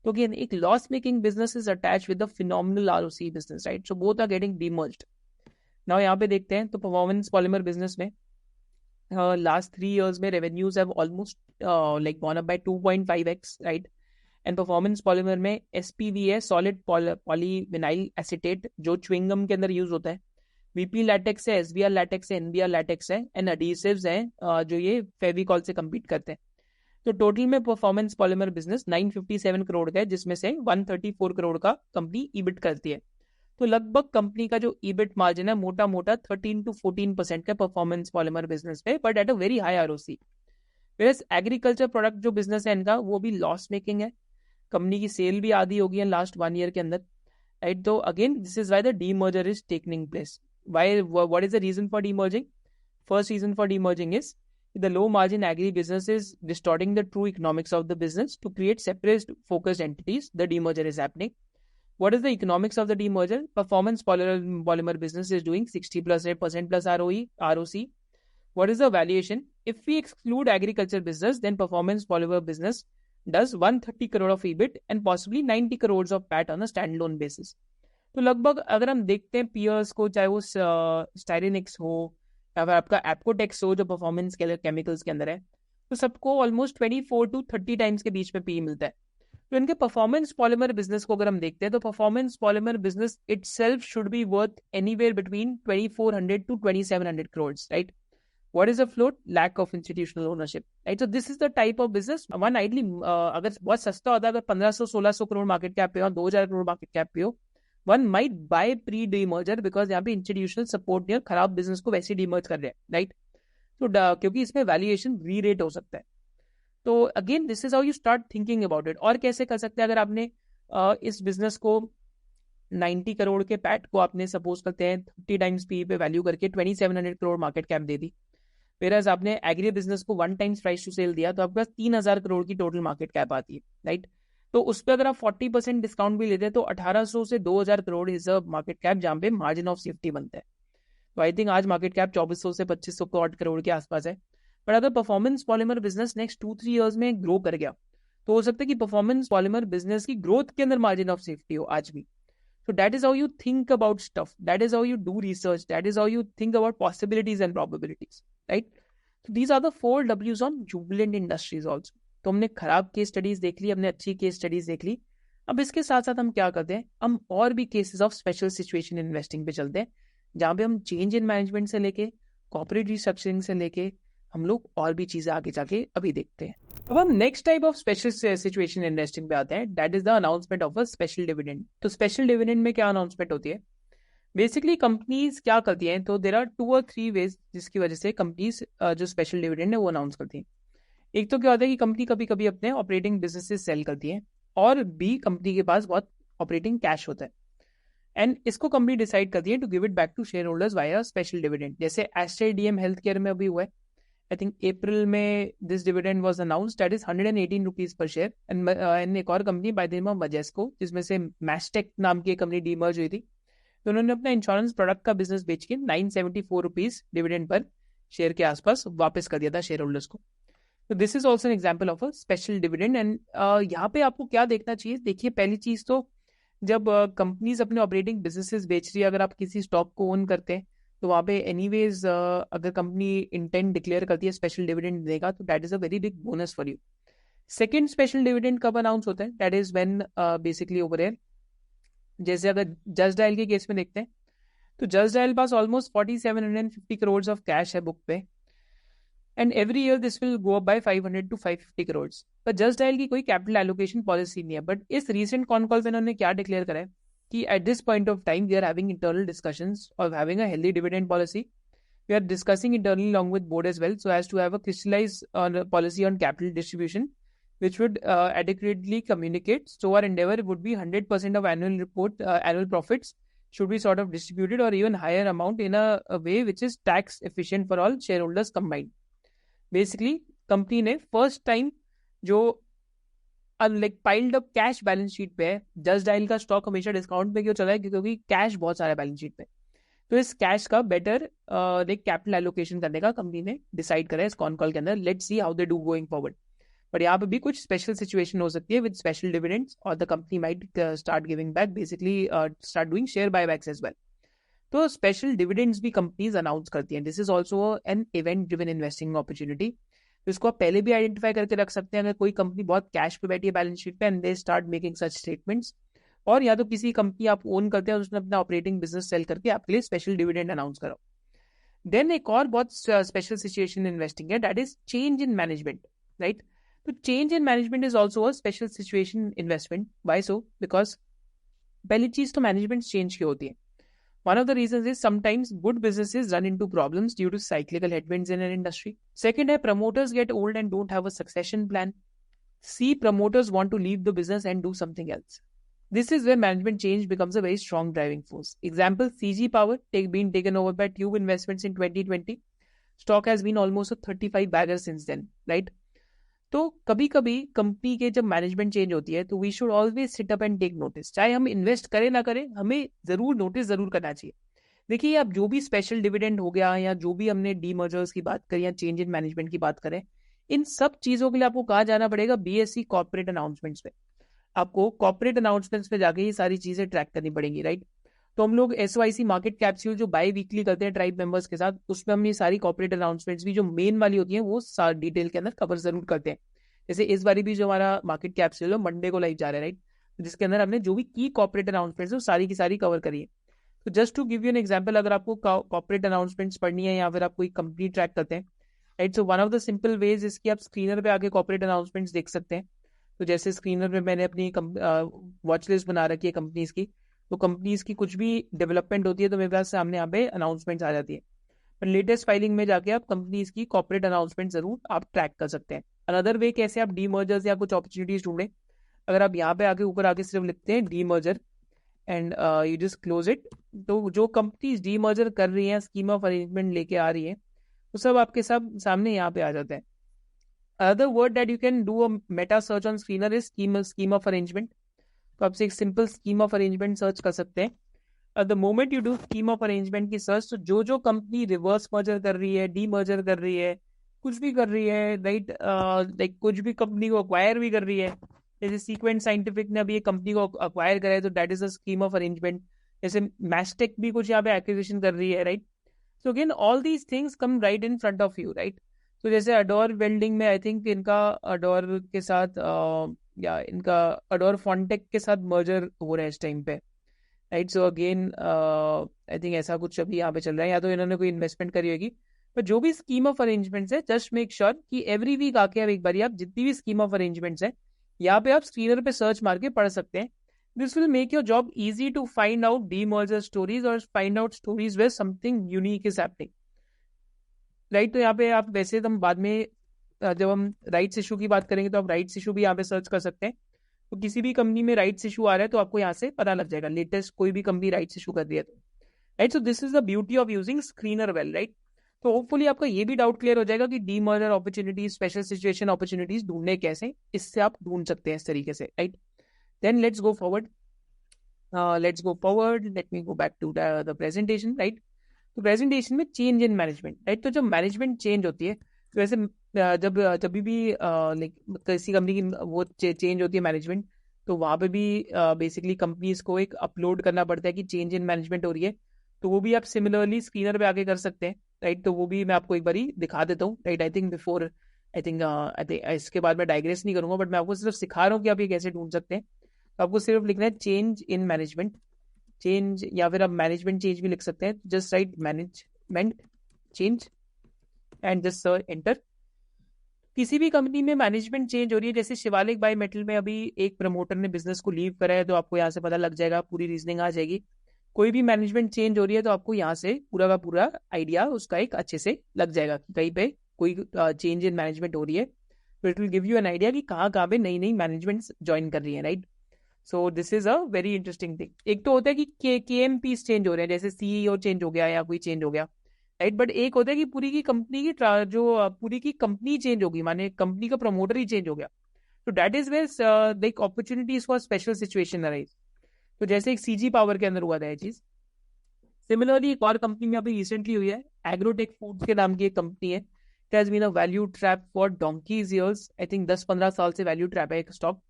तो अगेन एक loss making business is attach with the phenomenal ROC business, right? So both are getting demerged. Now यहाँ पे देखते हैं तो परफॉर्मेंस पॉलीमर बिजनेस में last 3 years में revenues have almost like gone up by 2.5x, right? And performance polymer में SPV है, solid polyvinyl acetate, जो chewing gum के अंदर यूज होता है. VP latex है, SBR latex है, NBR latex है, and adhesives हैं जो ये फेविकॉल से compete करते हैं. तो टोटल में परफॉर्मेंस पॉलीमर बिजनेस 957 करोड़ का है, जिसमें से 134 करोड़ का कंपनी ईबिट करती है. तो लगभग कंपनी का जो ईबिट मार्जिन है मोटा मोटा 13 to 14% का परफॉर्मेंस पॉलीमर बिजनेस पे, but at a very high ROC. Versus agriculture product जो बिजनेस है इनका, वो भी लॉस मेकिंग है. कंपनी की सेल भी आधी होगी है लास्ट 1 year के अंदर, राइट? तो again this is why the demerger is taking place. Why, what is the reason for demerging? First reason for demerging is the low margin agri business is distorting the true economics of the business. To create separate focused entities, the demerger is happening. What is the economics of the demerger? Performance polymer business is doing 60 plus 8% plus ROC. What is the valuation? If we exclude agriculture business, then performance polymer business does 130 crore of EBIT and possibly 90 crores of PAT on a standalone basis. तो लगभग अगर हम देखते हैं piers को, चाहे वो स्टाइरेनिक्स हो या फिर आपका एप्कोटेक्स हो जो परफॉर्मेंस केमिकल्स के अंदर है, तो सबको ऑलमोस्ट 24 to 30 टाइम्स के बीच में पी मिलता है. तो इनके परफॉर्मेंस पॉलीमर बिजनेस को अगर हम देखते हैं तो performance polymer business itself should be worth anywhere between 2400 to 2700 crores, right? What is the float? Lack of institutional ownership, right? So this is the type of business. One ideally, अगर बहुत सस्ता होता है, अगर 1500-1600 करोड़ मार्केट कैप पे हो, 2000 crore market cap पे हो, one might by pre demerger, because यहाँ पे इंस्टीट्यूशनल सपोर्ट नहीं, खराब बिजनेस को वैसे डीमर्ज कर रहे हैं, राइट? तो क्योंकि इसमें वैल्यूएशन री रेट हो सकता है. तो again this is how you start thinking about it. और कैसे कर सकते हैं? अगर आपने इस बिजनेस को 90 करोड़ के पैट को आपने सपोज करते हैं 30 टाइम्स पी पे वैल्यू करके 2700 करोड़ मार्केट कैप दे दी, वेराज आपने एग्री बिजनेस को 1 times प्राइस टू सेल दिया, तो आपके पास 3000 करोड़ की टोटल मार्केट कैप आती है, राइट? तो उस पर अगर आप 40% डिस्काउंट भी लेते हैं तो 1800 से 2000 crore is a market cap जहां पे मार्जिन ऑफ सेफ्टी बनता है. तो आई थिंक आज मार्केट कैप 2400 से 2500 करोड़ के आसपास है. बट अगर performance polymer business next 2-3 years में ग्रो कर गया, तो हो सकता है कि परफॉर्मेंस पॉलीमर बिजनेस की ग्रोथ के अंदर मार्जिन ऑफ सेफ्टी हो आज भी. So that is how you think about stuff. That is how you do research. That is how you think about possibilities and probabilities, right? So these are the 4 W's on Jubilant Industries also. तो हमने खराब case studies देख ली, हमने अच्छी case studies देख ली. अब इसके साथ साथ हम क्या करते हैं, हम और भी cases of special situation investing पे चलते हैं, जहाँ पे हम चेंज इन मैनेजमेंट से लेके कॉर्पोरेट रिस्ट्रक्चरिंग से लेके हम लोग और भी चीजें आगे जाके अभी देखते हैं. अब हम next type of special situation investing पे आते हैं, that is the announcement of a special dividend. तो स्पेशल डिविडेंड में क्या अनाउंसमेंट होती है? बेसिकली कंपनीज क्या करती हैं, तो देयर आर 2 or 3 वेज जिसकी वजह से कंपनीज जो स्पेशल डिविडेंड है वो अनाउंस करती हैं. एक तो क्या होता है कि कंपनी कभी कभी अपने ऑपरेटिंग बिजनेसेस सेल करती है, और भी कंपनी के पास बहुत ऑपरेटिंग कैश होता है, एंड इसको कंपनी डिसाइड करती है to give it back to share holders via special dividend. जैसे एस्टर डीएम हेल्थ केयर में अभी हुआ है, आई थिंक अप्रैल में this dividend was announced, that is 118 rupees per share. And एक और company by the name of Majesco, जिसमें से मैस्टेक नाम की कंपनी डीमर्ज हुई थी, तो उन्होंने अपना इंश्योरेंस प्रोडक्ट का बिजनेस बेच के 974 रुपीज डिविडेंड पर शेयर के आसपास वापस कर दिया था शेयर होल्डर्स को. तो this is also an example of a special dividend. And यहाँ पे आपको क्या देखना चाहिए? देखिए, पहली चीज तो जब कंपनीज अपने ऑपरेटिंग बिजनेसेस बेच रही है, अगर आप किसी स्टॉक को ओन करते हैं, तो वहाँ पे एनीवेज अगर कंपनी इंटेंट डिक्लेयर करती है स्पेशल डिविडेंड देगा, तो that is a very big bonus for you. Second special dividend कब अनाउंस होता है? That is when basically over here, जैसे अगर जस्ट डायल के केस में देखते हैं, तो just dial pass almost 4750 crore of cash है बुक पे, and every year this will go up by 500 to 550 crore. पर जस्ट डायल की कोई कैपिटल एलोकेशन पॉलिसी नहीं है. बट इस रीसेंट कॉन कॉल पे इन्होंने क्या डिक्लेयर करा है कि at this point of time we are having internal discussions of having a healthy dividend policy. We are discussing internally along with board as well so as to have a crystallized policy on capital distribution which would adequately communicate. So our endeavor would be 100% of annual profits should be sort of distributed or even higher amount in a way which is tax efficient for all shareholders combined. Basically company ने first time जो like piled up cash balance sheet पे है, just dial का stock हमेशा discount पे क्यों चला है, क्योंकि कैश बहुत सारा बैलेंस शीट पे, तो इस कैश का बेटर लाइक कैपिटल एलोकेशन करने का कंपनी ने डिसाइड करा है इस कॉन कॉल के अंदर. Let's see how they do going forward. But यहाँ पे भी कुछ स्पेशल सिचुएशन हो सकती है विद स्पेशल डिविडेंड्स और the company might start giving back, basically start doing share buybacks as well. तो स्पेशल डिविडेंड्स भी कंपनीज अनाउंस करती हैं. This is also an event driven investing opportunity. तो इसको आप पहले भी आइडेंटिफाई करके रख सकते हैं अगर कोई कंपनी बहुत कैश पे बैठी है बैलेंस शीट पे and they start making such statements, और या तो किसी कंपनी आप ओन करते हैं उसने अपना ऑपरेटिंग बिजनेस सेल करके आपके लिए स्पेशल डिविडेंड अनाउंस करो. देन एक और बहुत स्पेशल सिचुएशन इन्वेस्टिंग है, that is change in management, right. तो change in management is also a special situation investment. Why so? Because पहली चीज तो मैनेजमेंट चेंज की होती है. One of the reasons is sometimes good businesses run into problems due to cyclical headwinds in an industry. Second है promoters get old and don't have a succession plan. C, promoters want to leave the business and do something else. This is where management change becomes a very strong driving force. Example, CG Power being taken over by Tube Investments in 2020. Stock has been almost a 35 bagger since then, right? तो कभी कभी company के जब management change होती है तो we should always sit up and take notice. चाहे हम इन्वेस्ट करें ना करें, हमें जरूर नोटिस जरूर करना चाहिए. देखिए, आप जो भी स्पेशल डिविडेंड हो गया या जो भी हमने डीमर्जर्स की बात करी या चेंज इन मैनेजमेंट की बात करें, इन सब चीजों के लिए आपको कहाँ जाना पड़ेगा? BSE कॉर्पोरेट अनाउंसमेंट्स पे. आपको कॉर्पोरेट अनाउंसमेंट्स पे जाके ये सारी चीजें ट्रैक करनी पड़ेंगी, राइट. तो हम लोग SYC मार्केट कैप्सूल जो बाई वीकली करते हैं ट्राइब मेंबर्स के साथ, उसमें हम ये सारी कॉर्पोरेट अनाउंसमेंट्स भी जो मेन वाली होती हैं वो डिटेल के अंदर कवर जरूर करते हैं. जैसे इस बारी भी जो हमारा मार्केट कैप्सूल है मंडे को लाइव जा रहा है, राइट, जिसके अंदर हमने जो भी की कॉर्पोरेट अनाउंसमेंट्स है वो सारी की सारी कवर करी है. तो just to give you an example, अगर आपको कॉर्पोरेट अनाउंसमेंट्स पढ़नी है या फिर आप कोई कंपनी ट्रैक करते हैं, right, so one of the simple ways इसकी आप स्क्रीनर पे आके कॉर्पोरेट अनाउंसमेंट्स देख सकते हैं. तो जैसे स्क्रीनर पे मैंने अपनी वॉच लिस्ट बना रखी है कंपनीज की, तो कंपनीज की कुछ भी डेवलपमेंट होती है तो मेरे पास सामने यहाँ पे अनाउंसमेंट्स आ जाती है. पर लेटेस्ट फाइलिंग में जाके आप कंपनीज की कॉर्पोरेट अनाउंसमेंट जरूर आप ट्रैक कर सकते हैं. अनदर वे कैसे आप डीमर्जर्स या कुछ अपॉर्चुनिटीज ढूंढें, अगर आप यहाँ पे आके ऊपर आके सिर्फ लिखते हैं demerger and you just close it, तो जो कंपनीज डीमर्जर कर रही हैं, स्कीम ऑफ अरेंजमेंट लेके आ रही है, वो सब आपके सब सामने यहाँ पे आ जाता है. Other word that you can do a Meta search on screener is scheme of arrangement. तो आपसे एक simple scheme of arrangement search कर सकते हैं. The moment you do scheme of arrangement की सर्च, तो जो कंपनी रिवर्स मर्जर कर रही है, डीमर्जर कर रही है, कुछ भी कर रही है, राइट, लाइक कुछ भी कंपनी को अक्वायर भी कर रही है, जैसे सीक्वेंट साइंटिफिक ने अभी एक कंपनी को अक्वायर करा है तो that is a scheme of arrangement. जैसे मैस्टेक भी कुछ यहाँ पे एक्विजिशन कर रही है, right. So again all these things come right in front of you, right. तो जैसे अडोर वेल्डिंग में आई थिंक इनका अडोर के साथ या इनका अडोर फॉन्टेक के साथ मर्जर हो रहा है इस टाइम पे, right. So again I think ऐसा कुछ अभी यहाँ पे चल रहा है, या तो इन्होंने कोई इन्वेस्टमेंट करी होगी. पर जो भी स्कीम ऑफ अरेंजमेंट्स है, जस्ट मेक श्योर कि एवरी वीक आके अब एक बार आप जितनी भी स्कीम ऑफ अरेंजमेंट्स है यहाँ पे आप स्क्रीनर पे सर्च मार के पढ़ सकते हैं. This will make your job easy to find out demerger stories और find out stories where something unique is happening, right. तो यहाँ पे आप वैसे हम बाद में जब हम राइट्स इशू की बात करेंगे तो आप राइट्स इशू भी यहाँ पे सर्च कर सकते हैं. तो किसी भी कंपनी में राइट्स इशू आ रहा है तो आपको यहाँ से पता लग जाएगा, लेटेस्ट कोई भी कंपनी राइट्स इशू कर रही है तो, right. So this is the beauty of using screener well, right. तो होपफुली आपका ये भी डाउट क्लियर हो जाएगा कि demerger opportunities, special situation opportunities ढूंढने कैसे, इससे आप ढूंढ सकते हैं इस तरीके से, right. Then let's go forward, let me go back to the presentation, right. तो प्रेजेंटेशन में चेंज इन मैनेजमेंट, राइट. तो जब मैनेजमेंट चेंज होती है तो वैसे जब भी लाइक किसी कंपनी की वो चेंज होती है मैनेजमेंट, तो वहाँ पे भी बेसिकली कंपनीज को एक अपलोड करना पड़ता है कि चेंज इन मैनेजमेंट हो रही है. तो वो भी आप सिमिलरली स्क्रीनर पे आके कर सकते हैं, राइट. तो वो भी मैं आपको एक बार दिखा देता हूँ, राइट. आई थिंक इसके बाद मैं डाइग्रेस नहीं करूंगा, बट मैं आपको सिर्फ सिखा रहा हूँ कि आप ये कैसे ढूंढ सकते हैं. तो आपको सिर्फ लिखना है चेंज इन मैनेजमेंट, चेंज, या फिर आप मैनेजमेंट चेंज भी लिख सकते हैं. Just right management change and just enter. किसी भी कंपनी में मैनेजमेंट चेंज हो रही है, जैसे शिवालिक बाय मेटल में अभी एक प्रमोटर ने बिजनेस को लीव करा है, तो आपको यहाँ से पता लग जाएगा, पूरी रीजनिंग आ जाएगी. कोई भी मैनेजमेंट चेंज हो रही है तो आपको यहाँ से पूरा का पूरा आइडिया उसका एक अच्छे से लग जाएगा कि कहीं पे कोई चेंज इन मैनेजमेंट हो रही है. तो it will give you an idea कि कहाँ कहाँ पे नई नई मैनेजमेंट ज्वाइन कर रही है, right. So this is a very interesting thing. एक तो होता है कि KMPs चेंज हो रहे हैं, जैसे CEO चेंज हो गया या कोई चेंज हो गया, राइट। बट एक होता है कि पूरी की कंपनी की पूरी की कंपनी चेंज होगी, माने कंपनी का प्रमोटर ही चेंज हो गया। तो that is where like opportunities for special situation arise. तो जैसे एक CG पावर के अंदर हुआ था ये चीज। सिमिलरली एक और कंपनी में अभी रिसेंटली हुई है, एग्रोटेक फूड्स के नाम की एक कंपनी है। It has been a value trap for donkeys years, I think 10-15 साल से वैल्यू ट्रैप है एक स्टॉक।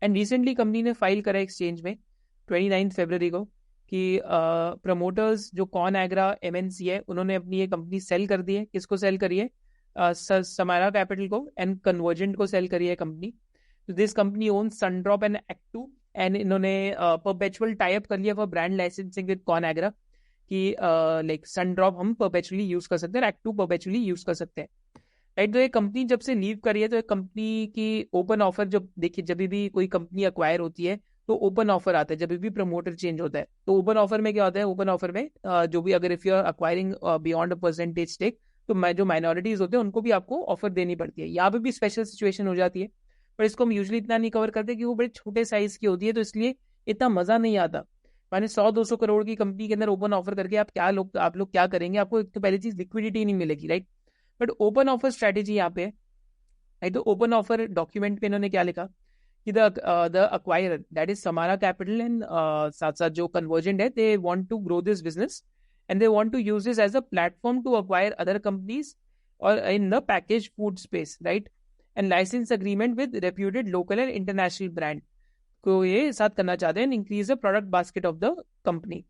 एंड रिसेंटली कंपनी ने फाइल करा एक्सचेंज में 29 फरवरी को कि प्रमोटर्स जो कॉन एग्रा MNC है, उन्होंने अपनी ये कंपनी सेल कर दी है। किसको सेल करी है? समारा कैपिटल को एंड कन्वर्जेंट को सेल करी है company. This company own Sundrop and Act II, and इन्होंने परपेचुअल टाइप कर लिया for brand licensing with ConAgra कि लाइक सनड्रॉप हम परपेचुअली यूज कर सकते हैं, एक्टू परपेचुअली यूज कर सकते हैं, राइट। तो ये कंपनी जब से लीव करी है, तो एक कंपनी की ओपन ऑफर, जब देखिए जब भी कोई कंपनी अक्वायर होती है तो ओपन ऑफर आता है, जब भी प्रमोटर चेंज होता है। तो ओपन ऑफर में क्या होता है? ओपन ऑफर में जो भी, अगर if you are acquiring beyond a percentage stake, तो मैं जो माइनॉरिटीज होते हैं उनको भी आपको ऑफर देनी पड़ती है। यहाँ पे भी स्पेशल सिचुएशन हो जाती है, पर इसको हम यूजली इतना नहीं कवर करते कि वो बड़े छोटे साइज की होती है, तो इसलिए इतना मजा नहीं आता। माने 100-200 करोड़ की कंपनी के अंदर ओपन ऑफर करके आप लोग क्या करेंगे? आपको एक तो पहली चीज लिक्विडिटी नहीं मिलेगी, right. But open offer strategy यहाँ पे है। तो ओपन ऑफर डॉक्यूमेंट पे इन्होंने क्या लिखा कि the acquirer, that is Samara capital and साथ साथ जो कन्वर्जेंट है, they want to grow this business and they want to use this as a platform to acquire other companies और in the package food space, right. And license agreement with reputed local and international brand को ये साथ करना चाहते हैं, increase the product basket of the company.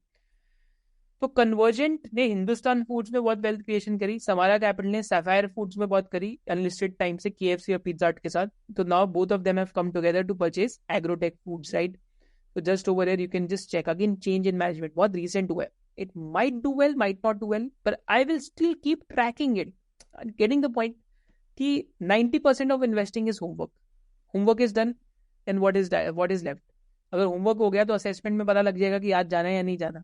तो convergent ने Hindustan foods में बहुत वेल्थ क्रिएशन करी, समारा कैपिटल ने सैफायर फूड्स में बहुत करी अनलिस्टेड टाइम से, KFC और पिज्जा हट के साथ। तो now both of them have come together to purchase agrotech foods, right. तो just over here you can just check again, change in management बहुत रीसेंट हुआ है। It might do well, might not do well, पर I will still keep tracking it, getting the point कि 90% of investing is homework. Homework is done and what is left. अगर homework हो गया तो assessment में पता लग जाएगा कि आज जाना है या नहीं जाना।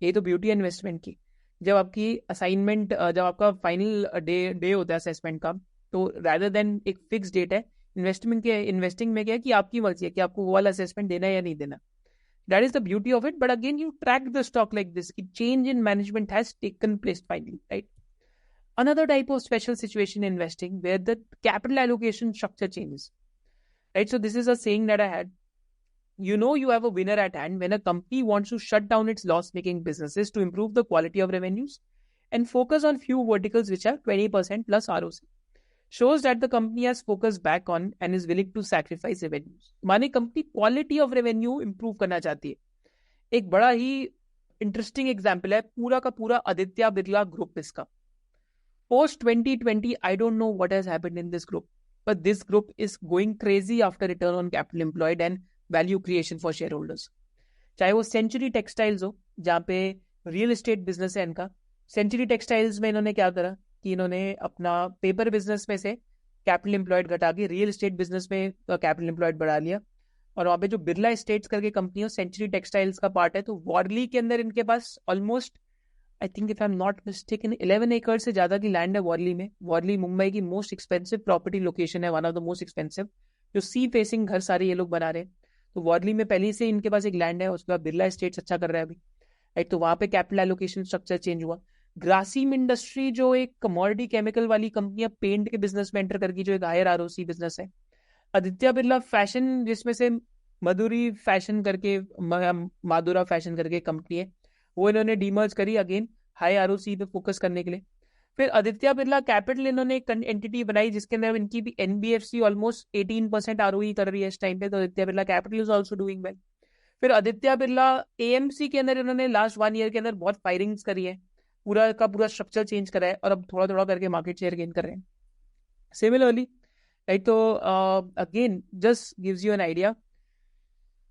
यही तो ब्यूटी है इन्वेस्टमेंट की। जब आपकी असाइनमेंट, जब आपका फाइनल डे होता है असेसमेंट का, तो रादर देन एक फिक्स डेट है, इन्वेस्टिंग में क्या है कि आपकी मर्जी है कि आपको वो वाला असेसमेंट देना है या नहीं देना। That is the beauty of it. But again you track the stock like this कि change in management has taken place finally, right. Another type of special situation investing where the capital allocation structure changes, right? So this is a saying that I had. You know you have a winner at hand when a company wants to shut down its loss-making businesses to improve the quality of revenues and focus on few verticals which have 20% plus ROC. Shows that the company has focused back on and is willing to sacrifice revenues. माने company quality of revenue improve करना चाहती है। एक बड़ा ही interesting example है पूरा का पूरा आदित्य बिरला ग्रुप इसका। Post 2020, I don't know what has happened in this group, but this group is going crazy after return on capital employed and value creation for share holders. चाहे वो सेंचुरी टेक्सटाइल्स हो, जहाँ पे रियल एस्टेट बिजनेस है इनका। Century textiles में इन्होंने क्या करा कि इन्होंने अपना पेपर बिजनेस में से कैपिटल एम्प्लॉयड घटा के रियल एस्टेट बिजनेस में कैपिटल एम्प्लॉयड बढ़ा लिया। और वहाँ पे जो बिरला एस्टेट्स करके कंपनी है, सेंचुरी टेक्सटाइल्स का पार्ट है। तो वॉर्ली के अंदर इनके पास almost, I think if I am not mistaken, 11 एकड़ से ज्यादा की लैंड है वॉर्ली में। वॉर्ली मुंबई की मोस्ट एक्सपेंसिव प्रॉपर्टी लोकेशन है, one of the most expensive. जो सी फेसिंग घर सारे ये लोग बना रहे हैं। तो वॉर्ली में पहले से इनके पास एक लैंड है, उसके बाद बिरला एस्टेट्स अच्छा कर रहा है अभी, राइट। तो वहां पे कैपिटल एलोकेशन स्ट्रक्चर चेंज हुआ। ग्रासिम इंडस्ट्री जो एक कमोडिटी केमिकल वाली कंपनी है, पेंट के बिजनेस में एंटर करके, जो एक हायर ROC बिजनेस है। आदित्य बिरला फैशन, जिसमें से मधुरी फैशन करके, माधुरा फैशन करके कंपनी है, वो इन्होंने डीमर्ज करी अगेन हाई ROC पे फोकस करने के लिए। फिर आदित्य बिरला कैपिटल इन्होंने एक एंटिटी बनाई जिसके अंदर इनकी भी NBFC ऑलमोस्ट 18% ROE कर रही है इस टाइम पे। तो Aditya Birla capital is also doing well. फिर आदित्य बिरला AMC के अंदर इन्होंने लास्ट 1 ईयर के अंदर बहुत फायरिंग्स करी है, पूरा का पूरा स्ट्रक्चर चेंज करा है और अब थोड़ा थोड़ा करके मार्केट शेयर गेन कर रहे हैं। सिमिलरली, राइट, तो again just gives you an idea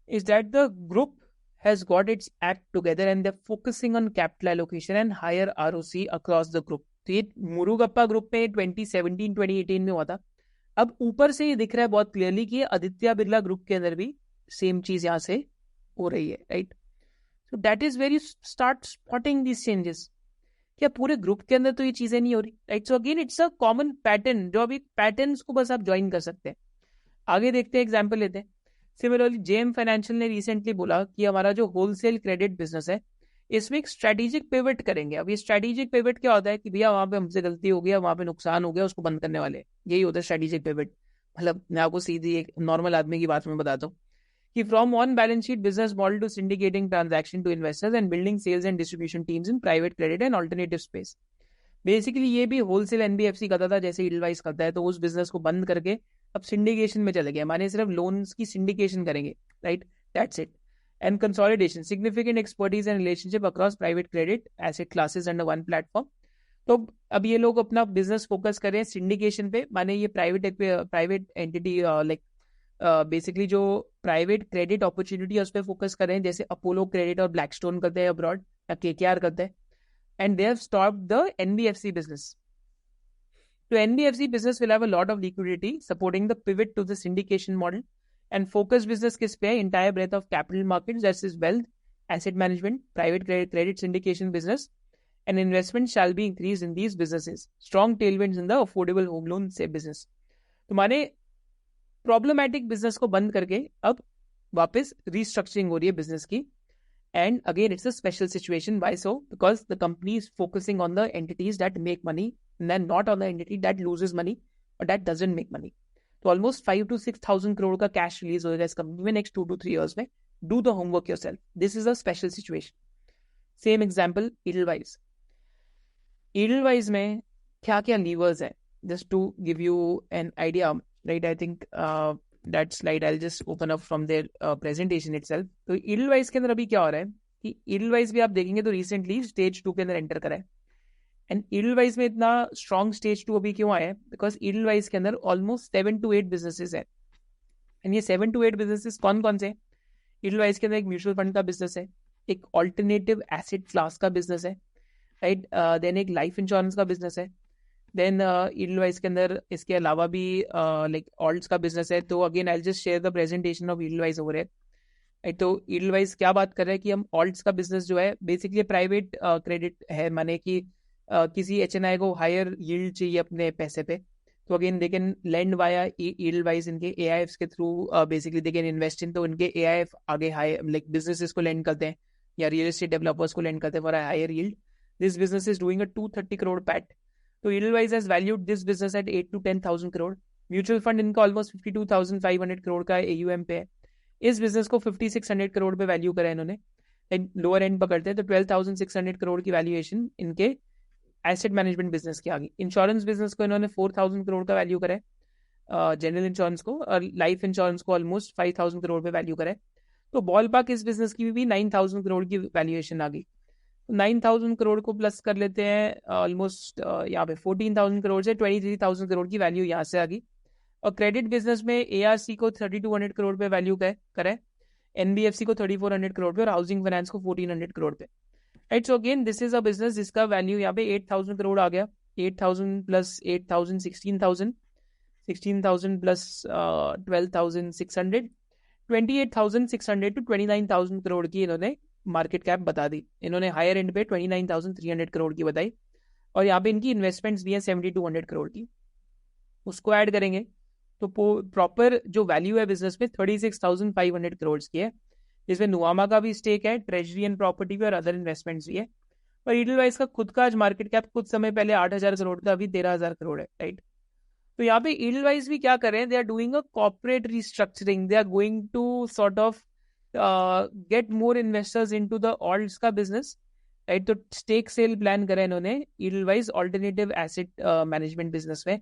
is that the group has got its act together and they're focusing on capital allocation and higher ROC across the group. तो ये Murugappa group में 2017-2018 में हुआ था। अब ऊपर से ये दिख रहा है बहुत क्लियरली कि आदित्य बिरला ग्रुप के अंदर भी सेम चीज यहाँ से हो रही है, right. So that is where you start spotting these changes क्या पूरे ग्रुप के अंदर तो ये चीजें नहीं हो रही, right? So again it's a common pattern, जो अभी पैटर्न्स को बस आप ज्वाइन कर सकते हैं। आगे देखते हैं, एग्जाम्पल लेते हैं। सिमिलरली जेएम फाइनेंशियल ने रिसेंटली बोला कि हमारा जो होलसेल क्रेडिट बिजनेस है इसमें एक स्ट्रेटेजिक पिवट करेंगे। अब ये स्ट्रेटेजिक पिवट क्या होता है कि भैया वहां पे हमसे गलती हो गया, वहां पे नुकसान हो गया, उसको बंद करने वाले, यही होता है स्ट्रेटेजिक पिवट। मतलब मैं आपको सीधी एक नॉर्मल आदमी की बात में बताता हूँ कि from on balance sheet business model to syndicating transaction to investors and building sales and distribution teams in private credit and alternative space. Basically ये भी होलसेल एनबीएफसी करता था जैसे इडलवाइज करता है, तो उस बिजनेस को बंद करके अब सिंडिकेशन में चले गए, माने सिर्फ लोन्स की सिंडिकेशन करेंगे, right? That's it. And consolidation, significant expertise and relationship across private credit asset classes under one platform. तो अब ये लोग अपना बिजनेस फोकस कर रहे हैं सिंडिकेशन पे, माने ये प्राइवेट एंटिटी लाइक बेसिकली जो प्राइवेट क्रेडिट अपॉर्चुनिटी है उस पर फोकस कर रहे हैं, जैसे अपोलो क्रेडिट और ब्लैकस्टोन करते हैं अब्रॉड, या केकेआर करते हैं। And they have stopped the NBFC business. So NBFC business will have a lot of liquidity, supporting the pivot to the syndication model, and focus business किस पे है? Entire breadth of capital markets, that is wealth, asset management, private credit syndication business, and investment shall be increased in these businesses. Strong tailwinds in the affordable home loan से business. तो माने problematic business को बंद करके अब वापस restructuring हो रही है बिजनेस की। And again, it's a special situation. Why so? Because the company is focusing on the entities that make money and then not on the entity that loses money or that doesn't make money. So almost 5 to 6,000 crore का cash release होगा इस company में next 2 to 3 years में. Do the homework yourself. This is a special situation. Same example, Edelweiss. Edelweiss में क्या क्या levers है? Just to give you an idea, right? I think that slide I'll just open up from their presentation itself. तो Edelweiss के अंदर अभी क्या हो रहा है कि Edelweiss भी आप देखेंगे तो रिसेंटली स्टेज 2 के अंदर एंटर करा है। एंड Edelweiss में इतना स्ट्रॉन्ग स्टेज 2 अभी क्यों आया है? बिकॉज Edelweiss के अंदर ऑलमोस्ट 7 to 8 बिजनेसेस है। एंड ये 7 to 8 बिजनेसेस कौन कौन से? Edelweiss के अंदर एक म्यूचुअल फंड का बिजनेस है, एक ऑल्टरनेटिव एसेट क्लास का बिजनेस है, राइट? देन एक लाइफ इंश्योरेंस का बिजनेस है। देन Edelweiss के अंदर इसके अलावा भी लाइक ऑल्ट्स का बिजनेस है। तो again I just share the presentation of Edelweiss over है। तो Edelweiss क्या बात कर रहे हैं कि हम ऑल्ट्स का बिजनेस जो है बेसिकली प्राइवेट क्रेडिट है, माने कि किसी HNI को हायर यील्ड चाहिए अपने पैसे पे, तो again they can lend via Edelweiss इनके AIFs के through, basically they can invest in, तो इनके AIF आगे हाई लाइक बिजनेसेस को लेंड करते हैं या रियल एस्टेट डेवलपर्स को लेंड करते हैं for a higher yield. This business is doing a 230 crore पैट। तो Edelweiss has valued this business at 8 to 10,000 crore। Mutual fund इनका ऑलमोस्ट 52,500 करोड़ का AUM पे है। इस बिजनेस को 5,600 करोड़ पे वैल्यू करा है इन्होंने, लोअर एंड पकड़ते हैं तो 12,600 करोड़ की वैल्यूएशन इनके एसेट मैनेजमेंट बिजनेस की आ गई। इंश्योरेंस बिजनेस को इन्होंने 4,000 करोड़ का वैल्यू करा है, जनरल इंश्योरेंस को, और लाइफ इंश्योरेंस को ऑलमोस्ट 5,000 करोड़ पे वैल्यू करा है। तो बॉल पार्क इस बिजनेस की भी 9,000 करोड़ की वैल्यूएशन आ गई। 9,000 करोड़ को प्लस कर लेते हैं, ऑलमोस्ट यहाँ पे 14,000 करोड़ से 23,000 करोड़ की वैल्यू यहाँ से आ गई। और क्रेडिट बिजनेस में ARC को 3,200 करोड़ पे वैल्यू करें, NBFC को 3,400 करोड़ पे और हाउसिंग फाइनेंस को 1,400 करोड़ पे, right? So again this is a business जिसका वैल्यू यहाँ पे 8,000 करोड़ आ गया। 8,000 प्लस 8,000 16,000, 16,000 प्लस 12,600, 28,600 to 29,000 करोड़ की इन्होंने मार्केट कैप बता दी। इन्होंने हायर एंड पे 29,300 करोड़ की बताई, और यहाँ पे इनकी इन्वेस्टमेंट्स भी है 7,200 करोड़ की। उसको ऐड करेंगे तो प्रॉपर जो वैल्यू है बिजनेस में 36,500 करोड़ की है, जिसमें नुआमा का भी स्टेक है, ट्रेजरी एंड प्रॉपर्टी भी, और अदर इन्वेस्टमेंट्स भी है। और Edelweiss का खुद का आज मार्केट कैप कुछ समय पहले 8,000 करोड़ था, अभी 13,000 करोड़ है, राइट? तो यहाँ पे Edelweiss भी क्या कर रहे हैं? They are doing a corporate restructuring, they are going to sort of get more investors into the alts का बिजनेस, राइट? तो स्टेक सेल प्लान करा इन्होंने Edelweiss alternative asset management business में।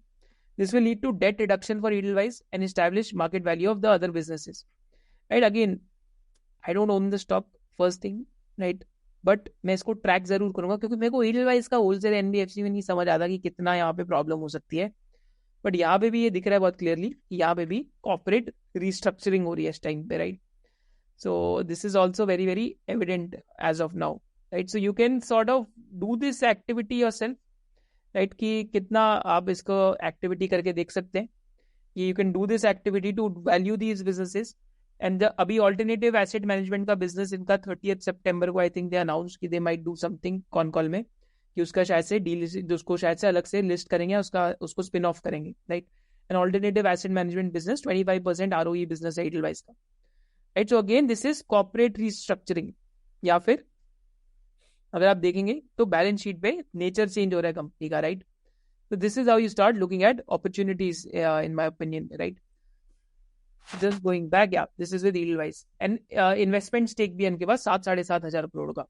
This will lead to debt reduction for Edelweiss and establish market value of the other businesses, right? Again I don't own the stock, first thing, right? But मैं इसको track जरूर करूंगा क्योंकि मेरे को Edelweiss का wholesale NBFC में नहीं समझ आता कि कितना यहाँ पे प्रॉब्लम हो सकती है। बट यहाँ पे भी ये दिख रहा है बहुत क्लियरली कि यहाँ पे भी कॉर्पोरेट रिस्ट्रक्चरिंग हो रही है इस टाइम पे, right? So this is also very, very evident as of now, right? So you can sort of do this activity yourself, right? कि कितना आप इसको activity करके देख सकते हैं कि you can do this activity to value these businesses. And अभी alternative asset management का business इनका 30th September को I think they announced कि they might do something con call में कि उसका शायद से डील उसको शायद से अलग से लिस्ट करेंगे, उसको स्पिन ऑफ करेंगे, right. An alternative asset management business 25% ROE business है एडलवाइस का, right. So again this is corporate restructuring. या फिर अगर आप देखेंगे तो बैलेंस शीट पे नेचर चेंज हो रहा है कंपनी का, right. So this is how you start looking at opportunities, in my opinion, right? Just going back, yeah, this is with Edelweiss. And investment stake भी इनके पास 7,500 करोड़ का.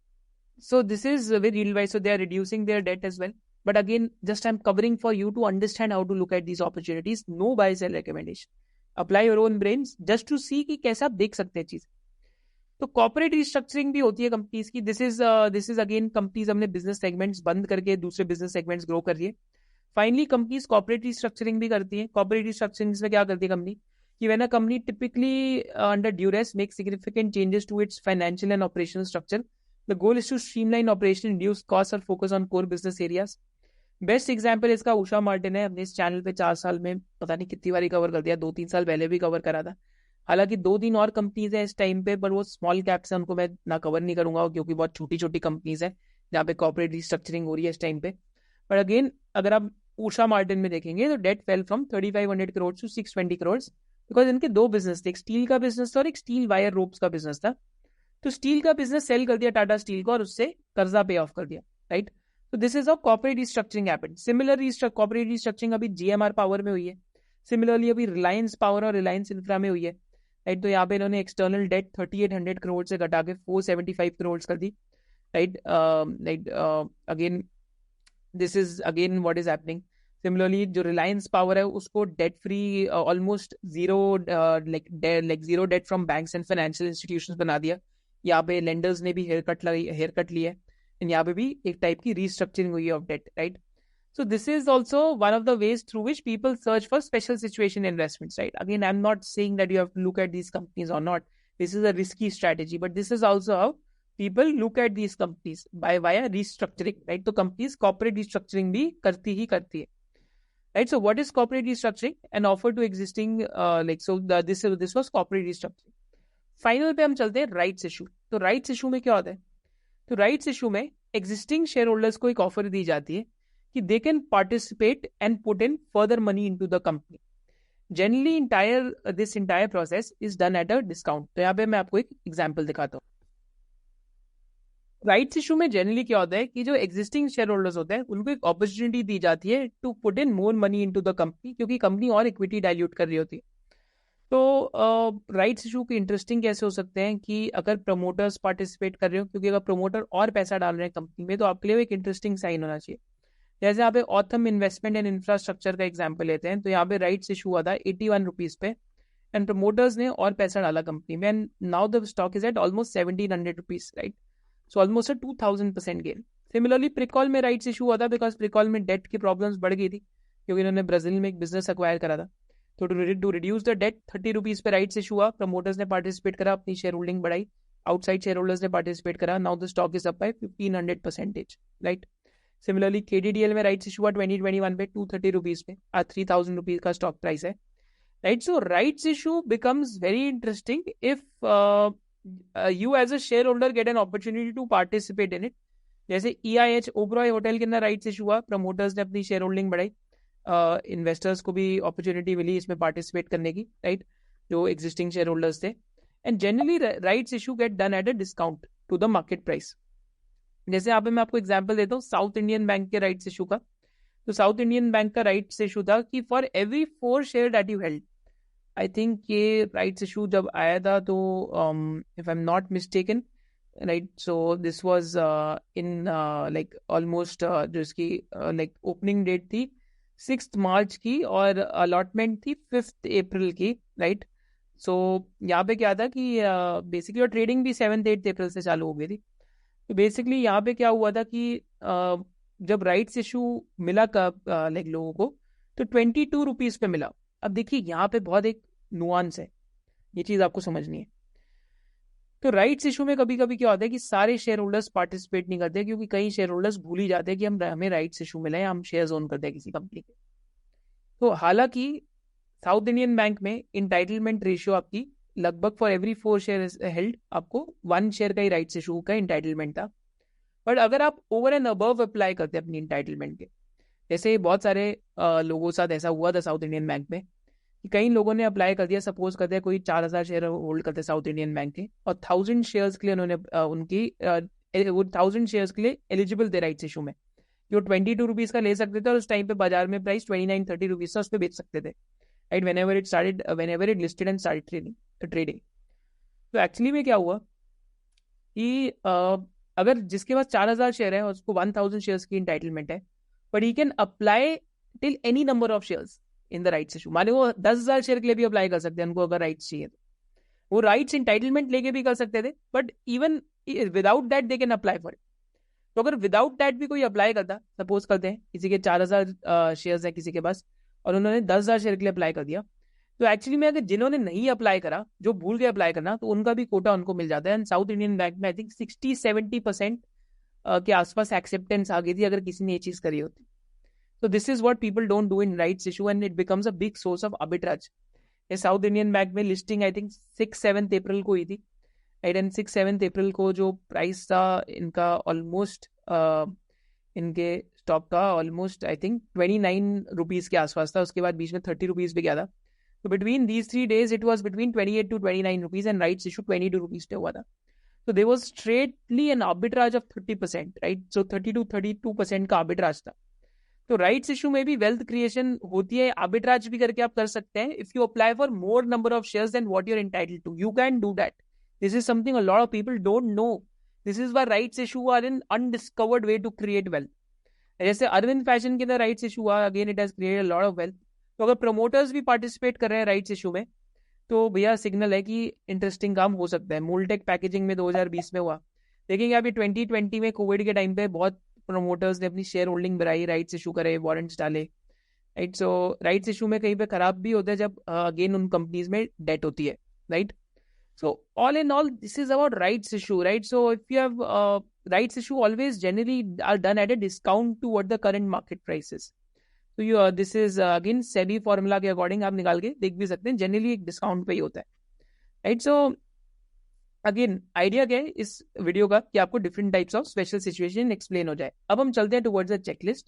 So this is with Edelweiss, so they are reducing their debt as well. But again, just I'm covering for you to understand how to look at these opportunities. No buy sell recommendation. Apply your own brains just to see कि कैसे आप देख सकते हैं चीज. तो corporate restructuring भी होती है कंपनीज की. दिस इज अगेन कंपनीज अपने बिजनेस सेगमेंट्स बंद करके दूसरे बिजनेस सेगमेंट्स ग्रो कर रही है. फाइनली कंपनीज कॉर्पोरेट रिस्ट्रक्चरिंग भी करती है. कॉर्पोरेट रिस्ट्रक्चरिंग में क्या करती है कंपनी कि when a company typically under duress make significant changes to its financial and operational structure, the goal is to streamline operation, reduce cost और focus on core business areas. Best example इसका Usha Martin है. हमने इस channel पे 4 साल में पता नहीं कितनी बारी कवर कर दिया, 2-3 साल पहले भी कवर करा था. हालांकि 2-3 और कंपनीज है इस टाइम पे, पर वो स्मॉल कैप्स है, उनको मैं ना कवर नहीं करूंगा क्योंकि बहुत छोटी छोटी कंपनीज है जहाँ पे कॉर्पोरेट रिस्ट्रक्चरिंग हो रही है इस टाइम पे. बट अगेन अगर आप उषा मार्टिन में देखेंगे तो debt fell from 3500 crore to 620 crore, because इनके 2 बिजनेस थे, एक स्टील का बिजनेस था और एक स्टील वायर रोप्स का बिजनेस था. तो स्टील का बिजनेस सेल कर दिया टाटा स्टील को और उससे कर्जा पे ऑफ कर दिया, राइट. तो this is how corporate restructuring happened. Similar corporate restructuring अभी GMR पावर में हुई है. सिमिलरली अभी रिलायंस पावर और रिलायंस इंफ्रा में हुई है, राइट. तो यहाँ पे इन्होंने एक्सटर्नल डेट 3800 करोड़ से घटा के 475 करोड़ कर दी, right. Again this is again what is happening. Similarly जो रिलायंस पावर है उसको debt free, almost zero, like zero date from banks and financial institutions बना दिया. यहाँ पे लेंडर्स ने भी हेयर कट लिया है. यहाँ पे भी एक टाइप की रिस्ट्रक्चरिंग हुई है of debt, right. So this is also one of the ways through which people search for special situation investments, right? Again, I'm not saying that you have to look at these companies or not. This is a risky strategy, but this is also how people look at these companies via restructuring, right? So companies corporate restructuring भी करती ही करती है, right? So what is corporate restructuring? An offer to existing, this was corporate restructuring. Final पे हम चलते हैं rights issue. तो rights issue में क्या होता है? तो राइट्स इशू में एग्जिस्टिंग शेयर होल्डर्स को एक ऑफर दी जाती है कि they can participate and put in further money into the company. Generally, this entire process is done at a discount. तो यहाँ पे मैं आपको एक एग्जांपल दिखाता हूँ. राइट्स इशू में जनरली क्या होता है कि जो एग्जिस्टिंग शेयर होल्डर्स होते हैं उनको एक अपॉर्चुनिटी दी जाती है to put in more money into the company, क्योंकि कंपनी और इक्विटी डाइल्यूट कर रही होती है. तो राइट्स इशू के इंटरेस्टिंग कैसे हो सकते हैं कि अगर प्रमोटर्स पार्टिसिपेट कर रहे हो, क्योंकि अगर प्रमोटर और पैसा डाल रहे हैं कंपनी में तो आपके लिए एक इंटरेस्टिंग साइन होना चाहिए. जैसे यहाँ पे ऑथम इन्वेस्टमेंट एंड इंफ्रास्ट्रक्चर का एग्जांपल लेते हैं. तो यहाँ पे राइट्स इशू हुआ था 81 रुपीज पे एंड प्रमोटर्स ने और पैसा डाला कंपनी में and now the stock is at almost 1700 rupees, right. So almost 2000% gain. Similarly Pricol में राइट्स इशू हुआ था बिकॉज प्रिकॉल में डेट की प्रॉब्लम्स बढ़ गई थी क्योंकि इन्होंने ब्राजील में एक बिजनेस एक्वायर करा था. तो to reduce the debt 30 rupees पे राइट्स इशू हुआ. प्रमोटर्स ने पार्टिसिपेट करा, अपनी शेयर होल्डिंग बढ़ाई, आउटसाइड शेयर होल्डर्स ने पार्टिसिपेट करा. Now the stock is up by 1500%, right. Similarly KDDL में राइट्स इशू हुआ 2021 पे 230 रुपीज पे, 3000 रुपीज का स्टॉक प्राइस है, right. So rights issue becomes very interesting if you as a shareholder get an opportunity to participate in it. जैसे EIH Oberoi hotel के अंदर rights issue हुआ, प्रमोटर्स ने अपनी शेयर होल्डिंग बढ़ाई, इन्वेस्टर्स को भी अपॉर्चुनिटी मिली इसमें पार्टिसिपेट करने की, राइट, जो एग्जिस्टिंग शेयर होल्डर्स थे. And generally rights issue get done at a discount to the market price. जैसे यहाँ पे मैं आपको एग्जांपल देता हूँ साउथ इंडियन बैंक के राइट्स इशू का. तो साउथ इंडियन बैंक का राइट्स इशू था कि for every 4 share that you held, I think ये राइट्स इशू जब आया था तो if I am not mistaken, right, so this was in like almost जो इसकी लाइक ओपनिंग डेट थी 6 मार्च की और अलॉटमेंट थी 5 अप्रैल की, राइट. सो यहाँ पे क्या था कि बेसिकली और ट्रेडिंग भी 7-8 अप्रैल से चालू हो गई थी. तो बेसिकली यहाँ पे क्या हुआ था कि जब राइट्स इशू मिला लाइक लोगों को तो 22 रुपीज पे मिला. अब देखिए यहाँ पे बहुत एक नुआंस है, ये चीज आपको समझनी है. तो राइट्स इशू में कभी कभी क्या होता है कि सारे शेयर होल्डर्स पार्टिसिपेट नहीं करते, क्योंकि कई शेयर होल्डर्स भूल ही जाते हैं कि हमें राइट्स इशू मिला है, हम शेयर ओन करते हैं किसी कंपनी के. तो हालांकि साउथ इंडियन बैंक में इंटाइटलमेंट रेशियो आपकी लगभग फॉर एवरी 4 शेयर हेल्ड आपको 1 शेयर का ही राइट्स इशू का इंटाइटलमेंट था. बट अगर आप ओवर एंड अबव अप्लाई करते हैं अपनी इंटाइटलमेंट के, जैसे बहुत सारे लोगों के साथ ऐसा हुआ था साउथ इंडियन बैंक में कि कई लोगों ने अप्लाई कर दिया, सपोज करते हैं कोई 4,000 शेयर होल्ड करते साउथ इंडियन बैंक के, और 1,000 शेयर्स के लिए उन्होंने वो 1,000 शेयर्स के लिए एलिजिबल थे राइट्स इशू में, जो 22 रुपीज का ले सकते थे और उस टाइम पे बाजार में प्राइस 29-30 रुपीज था, उस पर बेच सकते थे, right, whenever it listed and started trading. तो एक्चुअली में क्या हुआ कि अगर जिसके पास 4,000 शेयर है और उसको 1,000 शेयर्स की इंटाइटलमेंट है, but he can apply till any number of shares in the rights issue, माने वो 10,000 शेयर के लिए भी अप्लाई कर सकते हैं उनको अगर राइट्स चाहिए, तो वो राइट्स इंटाइटलमेंट लेके भी कर सकते थे, but even without that they can apply for it. तो अगर विदाउट दैट भी कोई अप्लाई करता, सपोज करते हैं किसी के 4,000 शेयर्स है किसी के पास और उन्होंने 10,000 शेयर के लिए अप्लाई कर दिया, तो एक्चुअली में अगर जिन्होंने नहीं अप्लाई करा, जो भूल के अप्लाई करना, तो उनका भी कोटा उनको मिल जाता है. एंड साउथ इंडियन बैंक में आई थिंक 60-70% के आसपास एक्सेप्टेंस आ गई थी अगर किसी ने ये चीज करी होती. तो this is what people don't do in rights issue and it becomes a big source of arbitrage. ये साउथ इंडियन बैंक में लिस्टिंग आई थिंक 6-7 अप्रैल को हुई थी, राइट, एंड 6-7 अप्रैल को जो प्राइस था इनका ऑलमोस्ट इनके स्टॉक का ऑलमोस्ट आई थिंक 29 रुपीज के आसपास था, उसके बाद बीच में 30 रुपीज भी गया था. तो between these 3 days it was between 28-29 rupees and rights issue 22 rupees पे हुआ था. So there was straightly an arbitrage of 30%, right? So 30-32% का arbitrage था. तो राइट्स इशू में भी वेल्थ क्रिएशन होती है, आर्बिट्राज भी करके आप कर सकते हैं. If you apply for more number of shares then what you are entitled to, you can do that. This is something a lot of people don't know. This is why rights issue are in undiscovered way to create wealth. जैसे Arvind fashion के अंदर rights issue हुआ, again it has created a lot of wealth. तो अगर promoters भी participate कर रहे हैं राइट्स इशू में, तो भैया सिग्नल है कि इंटरेस्टिंग काम हो सकता है. मोल्टेक पैकेजिंग में 2020 में हुआ, देखेंगे अभी 2020 में कोविड के टाइम पे बहुत प्रमोटर्स ने अपनी शेयर होल्डिंग बढ़ाई, राइट्स इशू करे, वारंट्स डाले, राइट. सो राइट्स इशू में कहीं पे खराब भी होता है जब अगेन उन कंपनीज में डेट होती है, right. So all in all this is about rights issue, right. So if you have rights issue always generally are done at a discount to what the current market prices. तो you this is again SEBI formula के according आप निकाल के देख भी सकते हैं, generally एक डिस्काउंट पे ही होता है, राइट. सो अगेन आइडिया क्या है इस वीडियो का कि आपको different types of special situation explain हो जाए. अब हम चलते हैं टुवर्ड्स द चेकलिस्ट.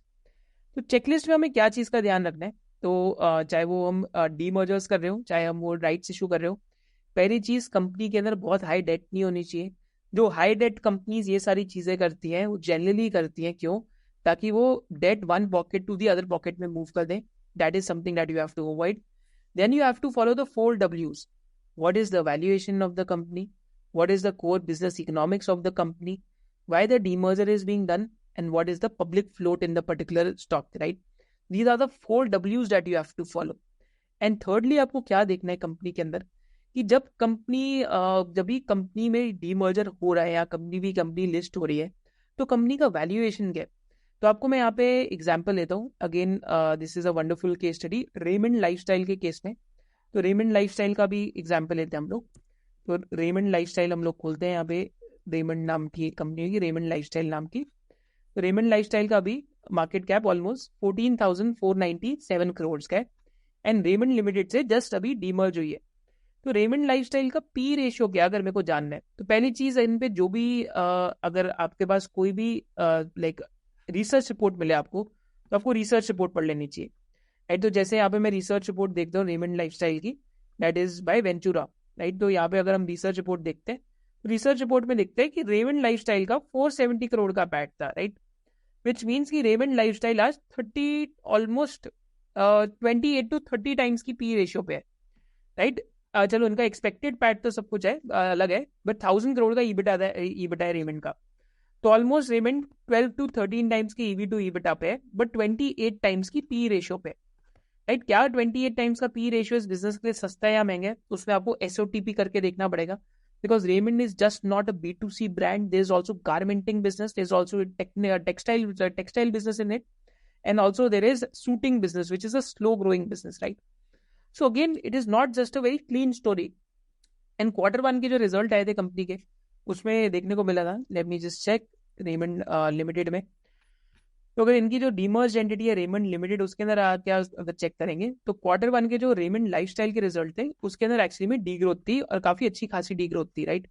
तो चेकलिस्ट में हमें क्या चीज़ का ध्यान रखना है, तो चाहे वो हम डीमर्जर्स कर रहे हो, चाहे हम वो राइट्स इशू कर रहे हो, पहली चीज़ कंपनी के अंदर बहुत हाई डेट नहीं होनी चाहिए. जो हाई डेट कंपनीज ये सारी चीज़ें करती हैं वो जनरली करती हैं क्यों, ताकि वो debt one pocket to the other pocket में मूव कर दें. That is something that you have to avoid. Then you have to follow the 4 Ws. What is the valuation of the company, what is the core business economics of the company, why the demerger is being done, and what is the public float in the particular stock, right? These are the 4 Ws that you have to follow. And thirdly आपको क्या देखना है company के अंदर कि जब भी company में डीमर्जर हो रहा है या कंपनी लिस्ट हो रही है, तो कंपनी का वैल्यूएशन क्या है. तो आपको मैं यहाँ पे एग्जाम्पल लेता हूँ. Again this is a wonderful case study Raymond lifestyle के केस में. तो रेमंड लाइफस्टाइल का भी एग्जाम्पल लेते हैं हम लोग. तो रेमंड लाइफस्टाइल हम लोग खोलते हैं, यहाँ पे रेमंड नाम की कंपनी होगी, रेमंड लाइफस्टाइल नाम की. तो रेमंड लाइफस्टाइल का भी मार्केट कैप ऑलमोस्ट 14,497 करोड़ का है एंड रेमंड लिमिटेड से जस्ट अभी डीमर्ज हुई है. तो रेमंड लाइफस्टाइल का पी रेशियो क्या अगर मेरे को जानना है, तो पहली चीज इन पे जो भी अगर आपके पास कोई भी लाइक रिसर्च रिपोर्ट मिले आपको, तो आपको रिसर्च रिपोर्ट पढ़ लेनी चाहिए, राइट. तो जैसे यहाँ पे मैं रिसर्च रिपोर्ट देखता हूँ रेमंड लाइफस्टाइल की, that is by Ventura, right. तो यहाँ पे अगर हम रिसर्च रिपोर्ट देखते हैं, तो रिसर्च रिपोर्ट में देखते हैं कि रेमंड लाइफस्टाइल का 470 करोड़ का पैट था, राइट. विच मीन्स कि रेमंड लाइफस्टाइल आज 30 ऑलमोस्ट 28-30 टाइम्स की पी रेशियो पे है, राइट. चलो उनका एक्सपेक्टेड पैट तो सब कुछ है अलग है, बट 1,000 करोड़ का ईबिटा है रेमंड का. तो ऑलमोस्ट रेमंड 12-13 टाइम्स की ईवी टू ईबिटा पे है, बट 28 टाइम्स की पी रेशियो पे, राइट. क्या 28 टाइम्स का पी रेशियो इस बिजनेस के लिए सस्ता है या महंगा है, तो उसमें आपको SOTP करके देखना पड़ेगा, because Raymond is just not a B2C brand. There is also garmenting business, there is also textile business in it, and also there is suiting business which is a slow growing business, right. So again it is not just a very clean story. And Q1 के जो result आए थे company के, उसमें देखने को मिला था, let me just check Raymond limited में. तो अगर इनकी जो डीमर्ज एंटिटी है रेमंड लिमिटेड, उसके अंदर क्या अगर चेक करेंगे, तो Q1 के जो रेमंड लाइफस्टाइल के रिजल्ट थे उसके अंदर एक्चुअली में डी ग्रोथ थी और काफी अच्छी खासी डी ग्रोथ थी, राइट.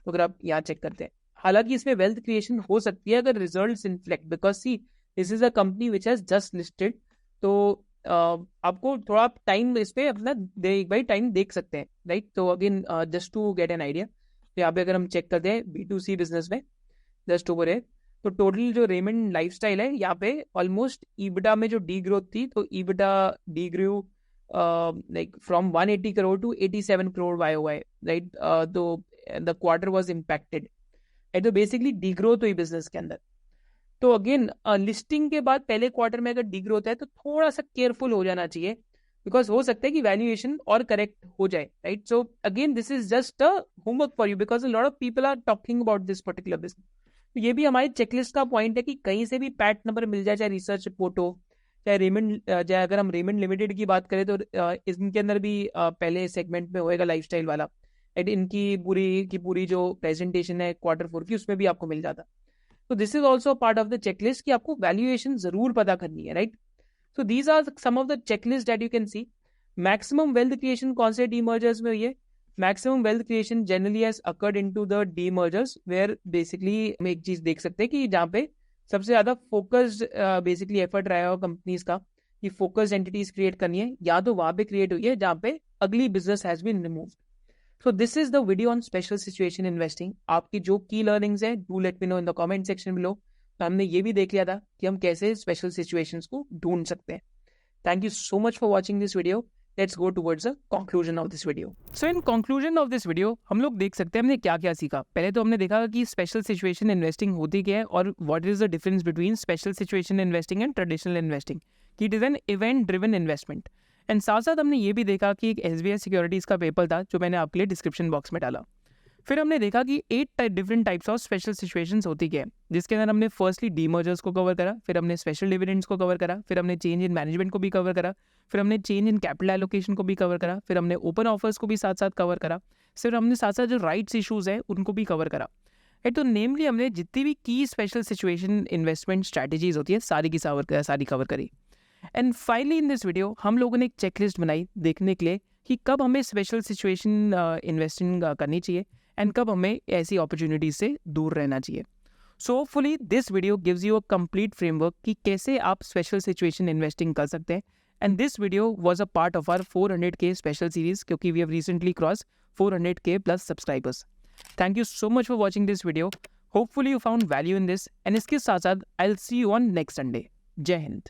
तो अगर आप यहाँ चेक करते हैं हालांकि इसमें वेल्थ क्रिएशन हो सकती है अगर results inflect, because see this is a company which has just listed, तो आपको थोड़ा टाइम इस पे अपना एक बार टाइम देख सकते हैं, राइट। तो again just to get an idea, तो यहाँ पे अगर हम चेक करते हैं B2C बिजनेस में जस्ट ओवर है, तो टोटल जो रेमंड लाइफस्टाइल है यहाँ पे ऑलमोस्ट ईबिटा में जो डी ग्रोथ थी, तो EBITDA de grow like from 180 crore to 87 crore YOY, right. तो द क्वार्टर वाज इम्पैक्टेड, तो बेसिकली डी ग्रोथ हुई बिजनेस के अंदर। तो अगेन लिस्टिंग के बाद पहले क्वार्टर में अगर डी ग्रोथ है तो थोड़ा सा केयरफुल हो जाना चाहिए, बिकॉज हो सकता है कि वैल्यूएशन और करेक्ट हो जाए, right. So again this is just a homework for you, because a lot of people are talking about this particular business. तो ये भी हमारी चेकलिस्ट का पॉइंट है कि कहीं से भी पैट नंबर मिल जाए, चाहे रिसर्च रिपोर्ट हो, चाहे रेमंड, चाहे अगर हम रेमंड लिमिटेड की बात करें तो इनके अंदर भी पहले सेगमेंट में होएगा लाइफस्टाइल वाला, इनकी पूरी जो प्रेजेंटेशन है Q4 की उसमें भी आपको मिल जाता। तो this is also part of the checklist कि आपको वैल्यूएशन जरूर पता करनी है, right. So these are some of the checklist that you can see. Maximum wealth creation कौन से डीमर्जर्स में हुई है? Maximum wealth creation generally has occurred into the demergers, where basically हम एक चीज देख सकते हैं कि जहाँ पे सबसे ज्यादा फोकस्ड बेसिकली एफर्ट रहा हो कंपनीज का कि फोकस्ड एंटिटीज क्रिएट करनी है, या तो वहां पे क्रिएट हुई है जहाँ पे अगली business has been removed. So this is the video on special situation investing. आपकी जो की लर्निंग्स है do let me know in the comment section below. तो हमने ये भी देख लिया था कि हम कैसे स्पेशल सिचुएशंस को ढूंढ सकते हैं। Thank you so much for watching this video. Let's go towards the conclusion of this video. So in conclusion of this video हम लोग देख सकते हैं हमने क्या क्या सीखा। पहले तो हमने देखा कि स्पेशल सिचुएशन इन्वेस्टिंग होती क्या है और what is the difference between special situation investing and traditional investing, कि it is an event driven investment. And साथ साथ हमने ये भी देखा कि एक SBI सिक्योरिटीज़ का पेपर था जो मैंने आपके लिए डिस्क्रिप्शन बॉक्स में डाला। फिर हमने देखा कि 8 different types of special situations होती क्या है, जिसके अंदर हमने फर्स्टली डीमर्जर्स को कवर करा, फिर हमने स्पेशल डिविडेंड्स को कवर करा, फिर हमने चेंज इन मैनेजमेंट को भी कवर करा, फिर हमने चेंज इन कैपिटल एलोकेशन को भी कवर करा, फिर हमने ओपन ऑफर्स को भी साथ साथ कवर करा, फिर हमने साथ साथ जो राइट्स इशूज़ है उनको भी कवर करा। तो नेमली हमने जितनी भी की स्पेशल सिचुएशन इन्वेस्टमेंट स्ट्रैटेजीज होती है सारी की सारी कवर करी। And finally in this video हम लोगों ने एक चेकलिस्ट बनाई देखने के लिए कि कब हमें स्पेशल सिचुएशन इन्वेस्टिंग करनी चाहिए एंड कब हमें ऐसी अपॉर्चुनिटीज से दूर रहना चाहिए। So hopefully this video gives you a complete framework कि कैसे आप स्पेशल सिचुएशन इन्वेस्टिंग कर सकते हैं। And this video was a part of our 400K special series, क्योंकि we have recently cross 400K plus subscribers. Thank you so much for watching this video. Hopefully you found value in this, and इसके साथ साथ I will see you on next Sunday. जय हिंद।